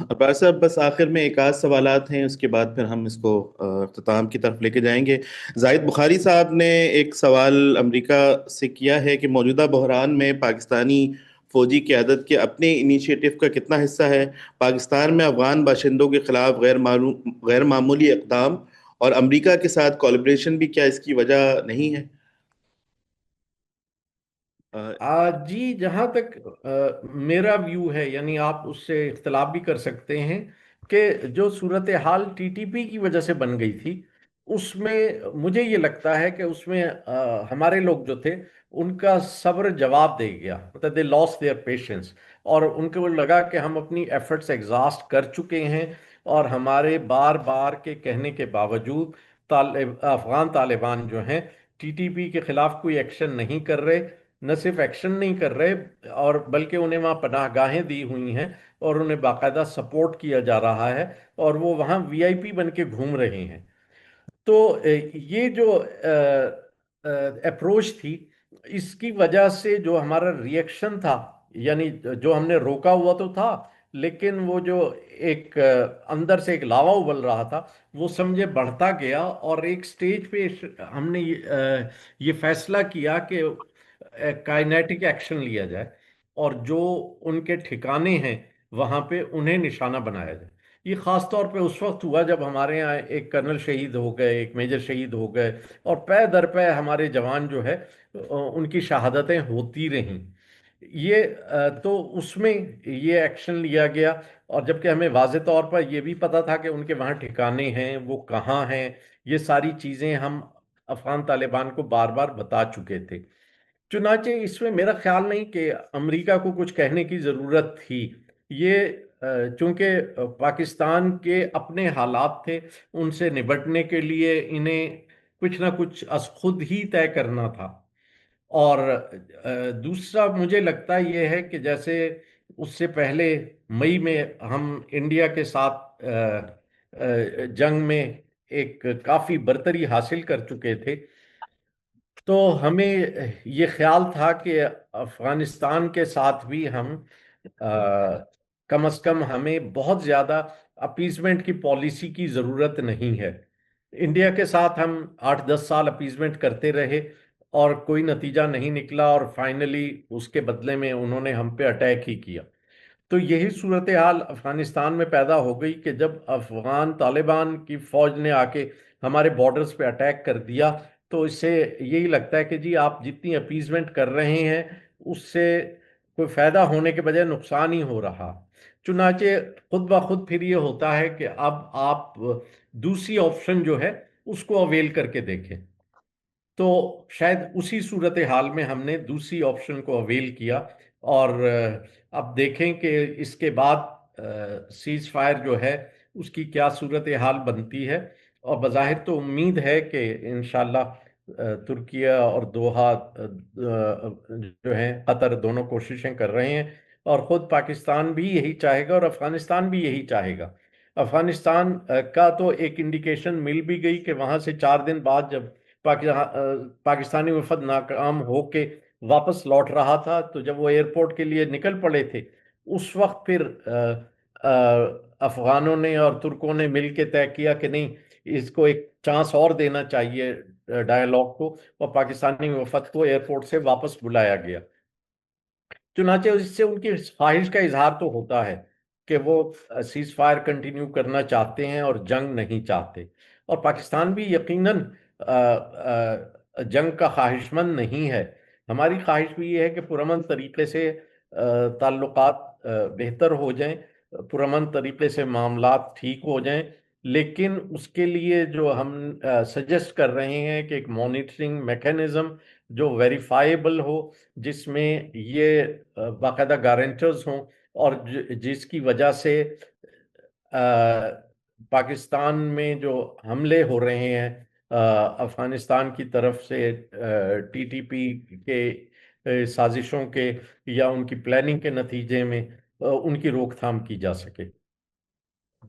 عباس صاحب. بس آخر میں ایک آدھ سوالات ہیں، اس کے بعد پھر ہم اس کو اختتام کی طرف لے کے جائیں گے. زاہد بخاری صاحب نے ایک سوال امریکہ سے کیا ہے کہ موجودہ بحران میں پاکستانی فوجی قیادت کے اپنے انیشیٹو کا کتنا حصہ ہے؟ پاکستان میں افغان باشندوں کے خلاف غیر معمولی اقدام اور امریکہ کے ساتھ کولیبریشن بھی کیا اس کی وجہ نہیں ہے؟ جی جہاں تک میرا ویو ہے، یعنی آپ اس سے اختلاف بھی کر سکتے ہیں، کہ جو صورتحال ٹی ٹی پی کی وجہ سے بن گئی تھی اس میں مجھے یہ لگتا ہے کہ اس میں ہمارے لوگ جو تھے ان کا صبر جواب دے گیا، مطلب دے لاس دیئر پیشنس، اور ان کو لگا کہ ہم اپنی ایفرٹس ایگزاسٹ کر چکے ہیں، اور ہمارے بار بار کے کہنے کے باوجود افغان طالبان جو ہیں ٹی ٹی پی کے خلاف کوئی ایکشن نہیں کر رہے. نہ صرف ایکشن نہیں کر رہے اور بلکہ انہیں وہاں پناہ گاہیں دی ہوئی ہیں اور انہیں باقاعدہ سپورٹ کیا جا رہا ہے اور وہ وہاں وی آئی پی بن کے گھوم رہے ہیں. تو یہ جو اپروچ تھی، اس کی وجہ سے جو ہمارا ریئیکشن تھا، یعنی جو ہم نے روکا ہوا تو تھا، لیکن وہ جو ایک اندر سے ایک لاوا ابل رہا تھا وہ سمجھے بڑھتا گیا، اور ایک سٹیج پہ ہم نے یہ فیصلہ کیا کہ کائنیٹک ایکشن لیا جائے اور جو ان کے ٹھکانے ہیں وہاں پہ انہیں نشانہ بنایا جائے. یہ خاص طور پہ اس وقت ہوا جب ہمارے یہاں ایک کرنل شہید ہو گئے، ایک میجر شہید ہو گئے، اور پے در پے ہمارے جوان جو ہے ان کی شہادتیں ہوتی رہیں. تو اس میں یہ ایکشن لیا گیا، اور جبکہ ہمیں واضح طور پر یہ بھی پتا تھا کہ ان کے وہاں ٹھکانے ہیں، وہ کہاں ہیں، یہ ساری چیزیں ہم افغان طالبان کو بار بار بتا چکے تھے. چنانچہ اس میں میرا خیال نہیں کہ امریکہ کو کچھ کہنے کی ضرورت تھی. یہ چونکہ پاکستان کے اپنے حالات تھے، ان سے نبٹنے کے لیے انہیں کچھ نہ کچھ از خود ہی طے کرنا تھا. اور دوسرا مجھے لگتا یہ ہے کہ جیسے اس سے پہلے مئی میں ہم انڈیا کے ساتھ جنگ میں ایک کافی برتری حاصل کر چکے تھے، تو ہمیں یہ خیال تھا کہ افغانستان کے ساتھ بھی ہم کم از کم ہمیں بہت زیادہ اپیزمنٹ کی پالیسی کی ضرورت نہیں ہے. انڈیا کے ساتھ ہم 8-10 سال اپیزمنٹ کرتے رہے اور کوئی نتیجہ نہیں نکلا، اور فائنلی اس کے بدلے میں انہوں نے ہم پہ اٹیک ہی کیا. تو یہی صورتحال افغانستان میں پیدا ہو گئی کہ جب افغان طالبان کی فوج نے آ کے ہمارے بارڈرز پہ اٹیک کر دیا، تو اس سے یہی لگتا ہے کہ جی آپ جتنی اپیزمنٹ کر رہے ہیں اس سے کوئی فائدہ ہونے کے بجائے نقصان ہی ہو رہا. چنانچہ خود بخود پھر یہ ہوتا ہے کہ اب آپ دوسری آپشن جو ہے اس کو اویل کر کے دیکھیں. تو شاید اسی صورتحال میں ہم نے دوسری آپشن کو اویل کیا، اور اب دیکھیں کہ اس کے بعد سیز فائر جو ہے اس کی کیا صورتحال بنتی ہے. اور بظاہر تو امید ہے کہ انشاءاللہ ترکیہ اور دوحہ جو ہیں قطر دونوں کوششیں کر رہے ہیں، اور خود پاکستان بھی یہی چاہے گا اور افغانستان بھی یہی چاہے گا. افغانستان کا تو ایک انڈیکیشن مل بھی گئی کہ وہاں سے 4 دن بعد جب پاکستانی وفد ناکام ہو کے واپس لوٹ رہا تھا، تو جب وہ ایئرپورٹ کے لیے نکل پڑے تھے، اس وقت پھر افغانوں نے اور ترکوں نے مل کے طے کیا کہ نہیں، اس کو ایک چانس اور دینا چاہیے ڈائیلاگ کو، اور پاکستانی وفد کو ایئرپورٹ سے واپس بلایا گیا. چنانچہ اس سے ان کی خواہش کا اظہار تو ہوتا ہے کہ وہ سیز فائر کنٹینیو کرنا چاہتے ہیں اور جنگ نہیں چاہتے، اور پاکستان بھی یقیناً جنگ کا خواہش مند نہیں ہے. ہماری خواہش بھی یہ ہے کہ پرامن طریقے سے تعلقات بہتر ہو جائیں، پرامن طریقے سے معاملات ٹھیک ہو جائیں، لیکن اس کے لیے جو ہم سجیسٹ کر رہے ہیں کہ ایک مانیٹرنگ میکینزم جو ویریفائیبل ہو، جس میں یہ باقاعدہ گارنٹرز ہوں، اور جس کی وجہ سے پاکستان میں جو حملے ہو رہے ہیں افغانستان کی طرف سے ٹی ٹی پی کے سازشوں کے یا ان کی پلاننگ کے نتیجے میں ان کی روک تھام کی جا سکے.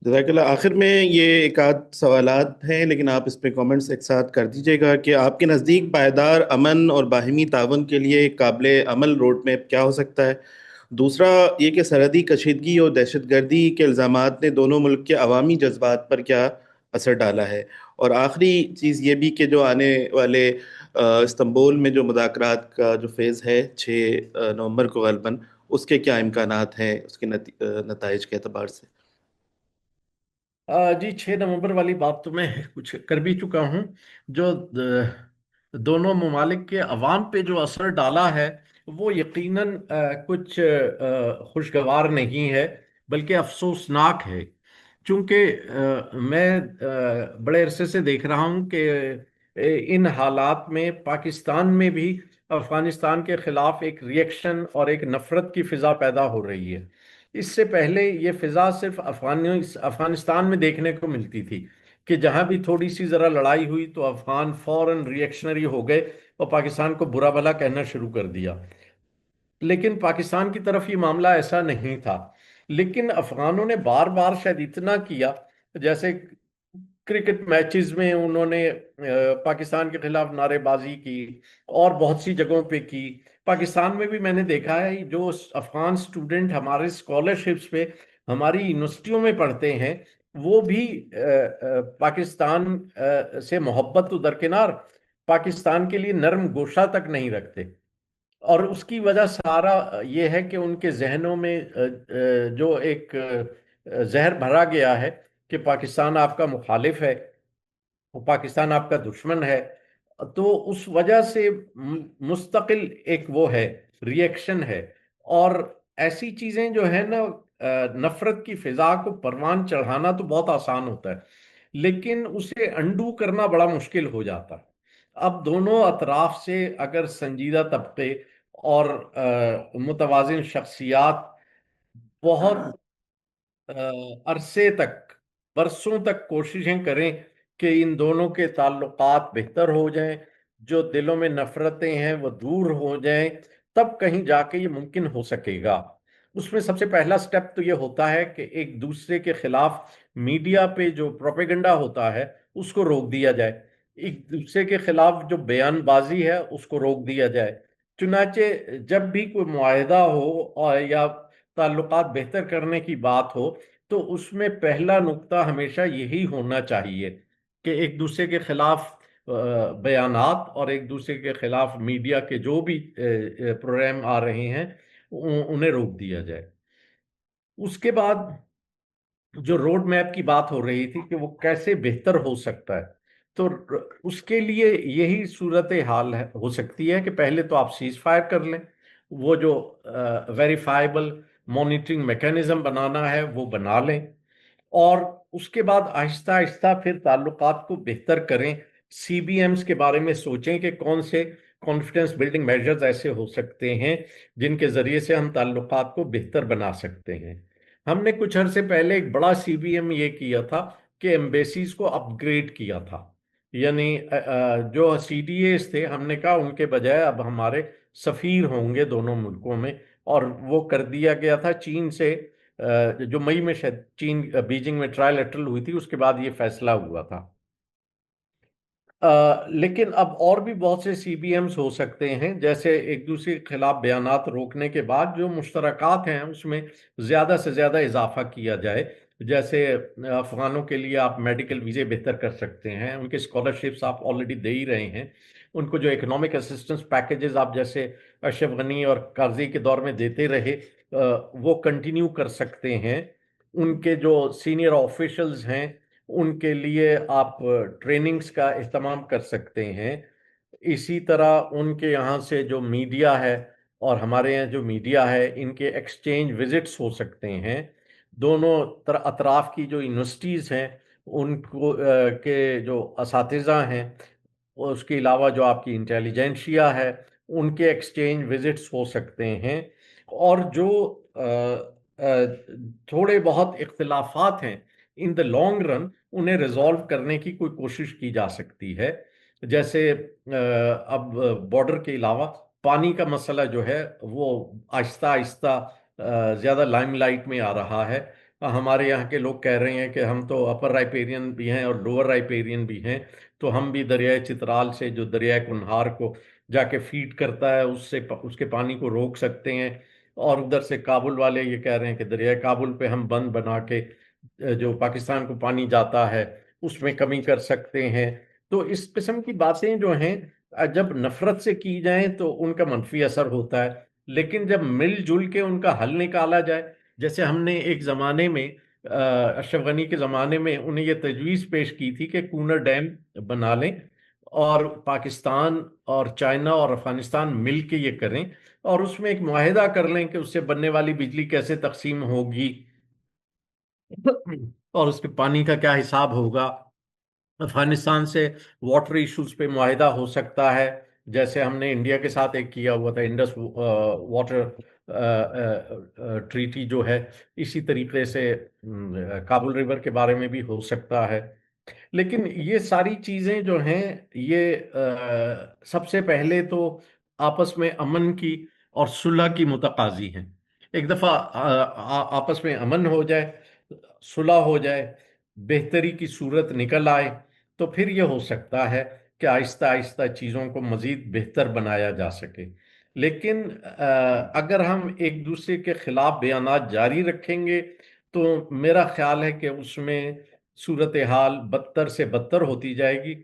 جزاک اللہ. آخر میں یہ ایک آدھ سوالات ہیں، لیکن آپ اس پہ کامنٹس ایک ساتھ کر دیجیے گا کہ آپ کے نزدیک پائیدار امن اور باہمی تعاون کے لیے ایک قابل عمل روڈ میپ کیا ہو سکتا ہے؟ دوسرا یہ کہ سرحدی کشیدگی اور دہشت گردی کے الزامات نے دونوں ملک کے عوامی جذبات پر کیا اثر ڈالا ہے؟ اور آخری چیز یہ بھی کہ جو آنے والے استنبول میں جو مذاکرات کا جو فیز ہے 6 نومبر کو غالباً، اس کے کیا امکانات ہیں اس کے نتائج کے اعتبار سے؟ جی 6 نومبر والی بات تو میں کچھ کر بھی چکا ہوں. جو دونوں ممالک کے عوام پہ جو اثر ڈالا ہے وہ یقیناً کچھ خوشگوار نہیں ہے، بلکہ افسوسناک ہے. چونکہ میں بڑے عرصے سے دیکھ رہا ہوں کہ ان حالات میں پاکستان میں بھی افغانستان کے خلاف ایک ریئیکشن اور ایک نفرت کی فضا پیدا ہو رہی ہے. اس سے پہلے یہ فضا صرف افغانستان میں دیکھنے کو ملتی تھی، کہ جہاں بھی تھوڑی سی ذرا لڑائی ہوئی تو افغان فوراً ریئیکشنری ہو گئے اور پاکستان کو برا بھلا کہنا شروع کر دیا. لیکن پاکستان کی طرف یہ معاملہ ایسا نہیں تھا. لیکن افغانوں نے بار بار شاید اتنا کیا، جیسے کرکٹ میچز میں انہوں نے پاکستان کے خلاف نعرے بازی کی اور بہت سی جگہوں پہ کی. پاکستان میں بھی میں نے دیکھا ہے جو افغان سٹوڈنٹ ہمارے اسکالرشپس پہ ہماری یونیورسٹیوں میں پڑھتے ہیں وہ بھی پاکستان سے محبت تو درکنار پاکستان کے لیے نرم گوشہ تک نہیں رکھتے. اور اس کی وجہ سارا یہ ہے کہ ان کے ذہنوں میں جو ایک زہر بھرا گیا ہے کہ پاکستان آپ کا مخالف ہے، پاکستان آپ کا دشمن ہے. تو اس وجہ سے مستقل ایک وہ ہے ریئیکشن ہے. اور ایسی چیزیں جو ہے نا، نفرت کی فضا کو پروان چڑھانا تو بہت آسان ہوتا ہے، لیکن اسے انڈو کرنا بڑا مشکل ہو جاتا ہے. اب دونوں اطراف سے اگر سنجیدہ طبقے اور متوازن شخصیات بہت عرصے تک، برسوں تک کوششیں کریں کہ ان دونوں کے تعلقات بہتر ہو جائیں، جو دلوں میں نفرتیں ہیں وہ دور ہو جائیں، تب کہیں جا کے یہ ممکن ہو سکے گا. اس میں سب سے پہلا سٹیپ تو یہ ہوتا ہے کہ ایک دوسرے کے خلاف میڈیا پہ جو پروپیگنڈا ہوتا ہے اس کو روک دیا جائے، ایک دوسرے کے خلاف جو بیان بازی ہے اس کو روک دیا جائے. چنانچہ جب بھی کوئی معاہدہ ہو یا تعلقات بہتر کرنے کی بات ہو تو اس میں پہلا نقطہ ہمیشہ یہی ہونا چاہیے کہ ایک دوسرے کے خلاف بیانات اور ایک دوسرے کے خلاف میڈیا کے جو بھی پروگرام آ رہے ہیں انہیں روک دیا جائے. اس کے بعد جو روڈ میپ کی بات ہو رہی تھی کہ وہ کیسے بہتر ہو سکتا ہے، تو اس کے لیے یہی صورت حال ہو سکتی ہے کہ پہلے تو آپ سیز فائر کر لیں، وہ جو ویریفائبل مانیٹرنگ میکانزم بنانا ہے وہ بنا لیں، اور اس کے بعد آہستہ آہستہ پھر تعلقات کو بہتر کریں. سی بی ایمز کے بارے میں سوچیں کہ کون سے کانفیڈنس بلڈنگ میجرز ایسے ہو سکتے ہیں جن کے ذریعے سے ہم تعلقات کو بہتر بنا سکتے ہیں. ہم نے کچھ عرصے پہلے ایک بڑا سی بی ایم یہ کیا تھا کہ ایمبیسیز کو اپ گریڈ کیا تھا. یعنی جو سی ڈی ایز تھے ہم نے کہا ان کے بجائے اب ہمارے سفیر ہوں گے دونوں ملکوں میں، اور وہ کر دیا گیا تھا چین سے، جو مئی میں شاید چین بیجنگ میں ٹرائل لیٹرل ہوئی تھی، اس کے بعد یہ فیصلہ ہوا تھا. لیکن اب اور بھی بہت سے سی بی ایمز ہو سکتے ہیں، جیسے ایک دوسرے کے خلاف بیانات روکنے کے بعد جو مشترکات ہیں اس میں زیادہ سے زیادہ اضافہ کیا جائے. جیسے افغانوں کے لیے آپ میڈیکل ویزے بہتر کر سکتے ہیں، ان کے اسکالرشپس آپ آلریڈی دے ہی رہے ہیں، ان کو جو اکنامک اسسٹنس پیکیجز آپ جیسے اشرف غنی اور کارزئی کے دور میں دیتے رہے وہ کنٹینیو کر سکتے ہیں. ان کے جو سینئر آفیشلز ہیں ان کے لیے آپ ٹریننگز کا اہتمام کر سکتے ہیں. اسی طرح ان کے یہاں سے جو میڈیا ہے اور ہمارے یہاں جو میڈیا ہے ان کے ایکسچینج وزٹس ہو سکتے ہیں. دونوں اطراف کی جو یونیورسٹیز ہیں ان کو کے جو اساتذہ ہیں، اس کے علاوہ جو آپ کی انٹیلیجنشیا ہے ان کے ایکسچینج وزٹس ہو سکتے ہیں. اور جو تھوڑے بہت اختلافات ہیں ان دا لانگ رن انہیں ریزالو کرنے کی کوئی کوشش کی جا سکتی ہے. جیسے اب بارڈر کے علاوہ پانی کا مسئلہ جو ہے وہ آہستہ آہستہ زیادہ لائم لائٹ میں آ رہا ہے. ہمارے یہاں کے لوگ کہہ رہے ہیں کہ ہم تو اپر رائپیرین بھی ہیں اور لوور رائپیرین بھی ہیں، تو ہم بھی دریائے چترال سے جو دریائے کنہار کو جا کے فیڈ کرتا ہے اس کے پانی کو روک سکتے ہیں. اور ادھر سے کابل والے یہ کہہ رہے ہیں کہ دریائے کابل پہ ہم بند بنا کے جو پاکستان کو پانی جاتا ہے اس میں کمی کر سکتے ہیں. تو اس قسم کی باتیں جو ہیں جب نفرت سے کی جائیں تو ان کا منفی اثر ہوتا ہے، لیکن جب مل جل کے ان کا حل نکالا جائے، جیسے ہم نے ایک زمانے میں اشرف غنی کے زمانے میں انہیں یہ تجویز پیش کی تھی کہ کونر ڈیم بنا لیں اور پاکستان اور چائنا اور افغانستان مل کے یہ کریں اور اس میں ایک معاہدہ کر لیں کہ اس سے بننے والی بجلی کیسے تقسیم ہوگی اور اس کے پانی کا کیا حساب ہوگا. افغانستان سے واٹر ایشوز پہ معاہدہ ہو سکتا ہے، جیسے ہم نے انڈیا کے ساتھ ایک کیا ہوا تھا انڈس واٹر ٹریٹی جو ہے، اسی طریقے سے کابل ریور کے بارے میں بھی ہو سکتا ہے. لیکن یہ ساری چیزیں جو ہیں یہ سب سے پہلے تو آپس میں امن کی اور صلح کی متقاضی ہیں. ایک دفعہ آپس میں امن ہو جائے، صلح ہو جائے، بہتری کی صورت نکل آئے، تو پھر یہ ہو سکتا ہے کہ آہستہ آہستہ چیزوں کو مزید بہتر بنایا جا سکے. لیکن اگر ہم ایک دوسرے کے خلاف بیانات جاری رکھیں گے تو میرا خیال ہے کہ اس میں صورتحال بدتر سے بدتر ہوتی جائے گی.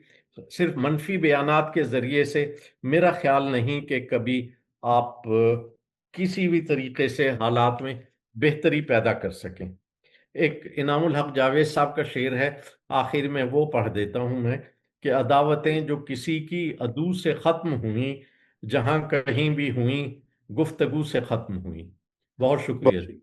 صرف منفی بیانات کے ذریعے سے میرا خیال نہیں کہ کبھی آپ کسی بھی طریقے سے حالات میں بہتری پیدا کر سکیں. ایک انعام الحق جاوید صاحب کا شعر ہے، آخر میں وہ پڑھ دیتا ہوں میں، کہ عداوتیں جو کسی کی عدو سے ختم ہوئیں، جہاں کہیں بھی ہوئیں گفتگو سے ختم ہوئیں. بہت شکریہ جی.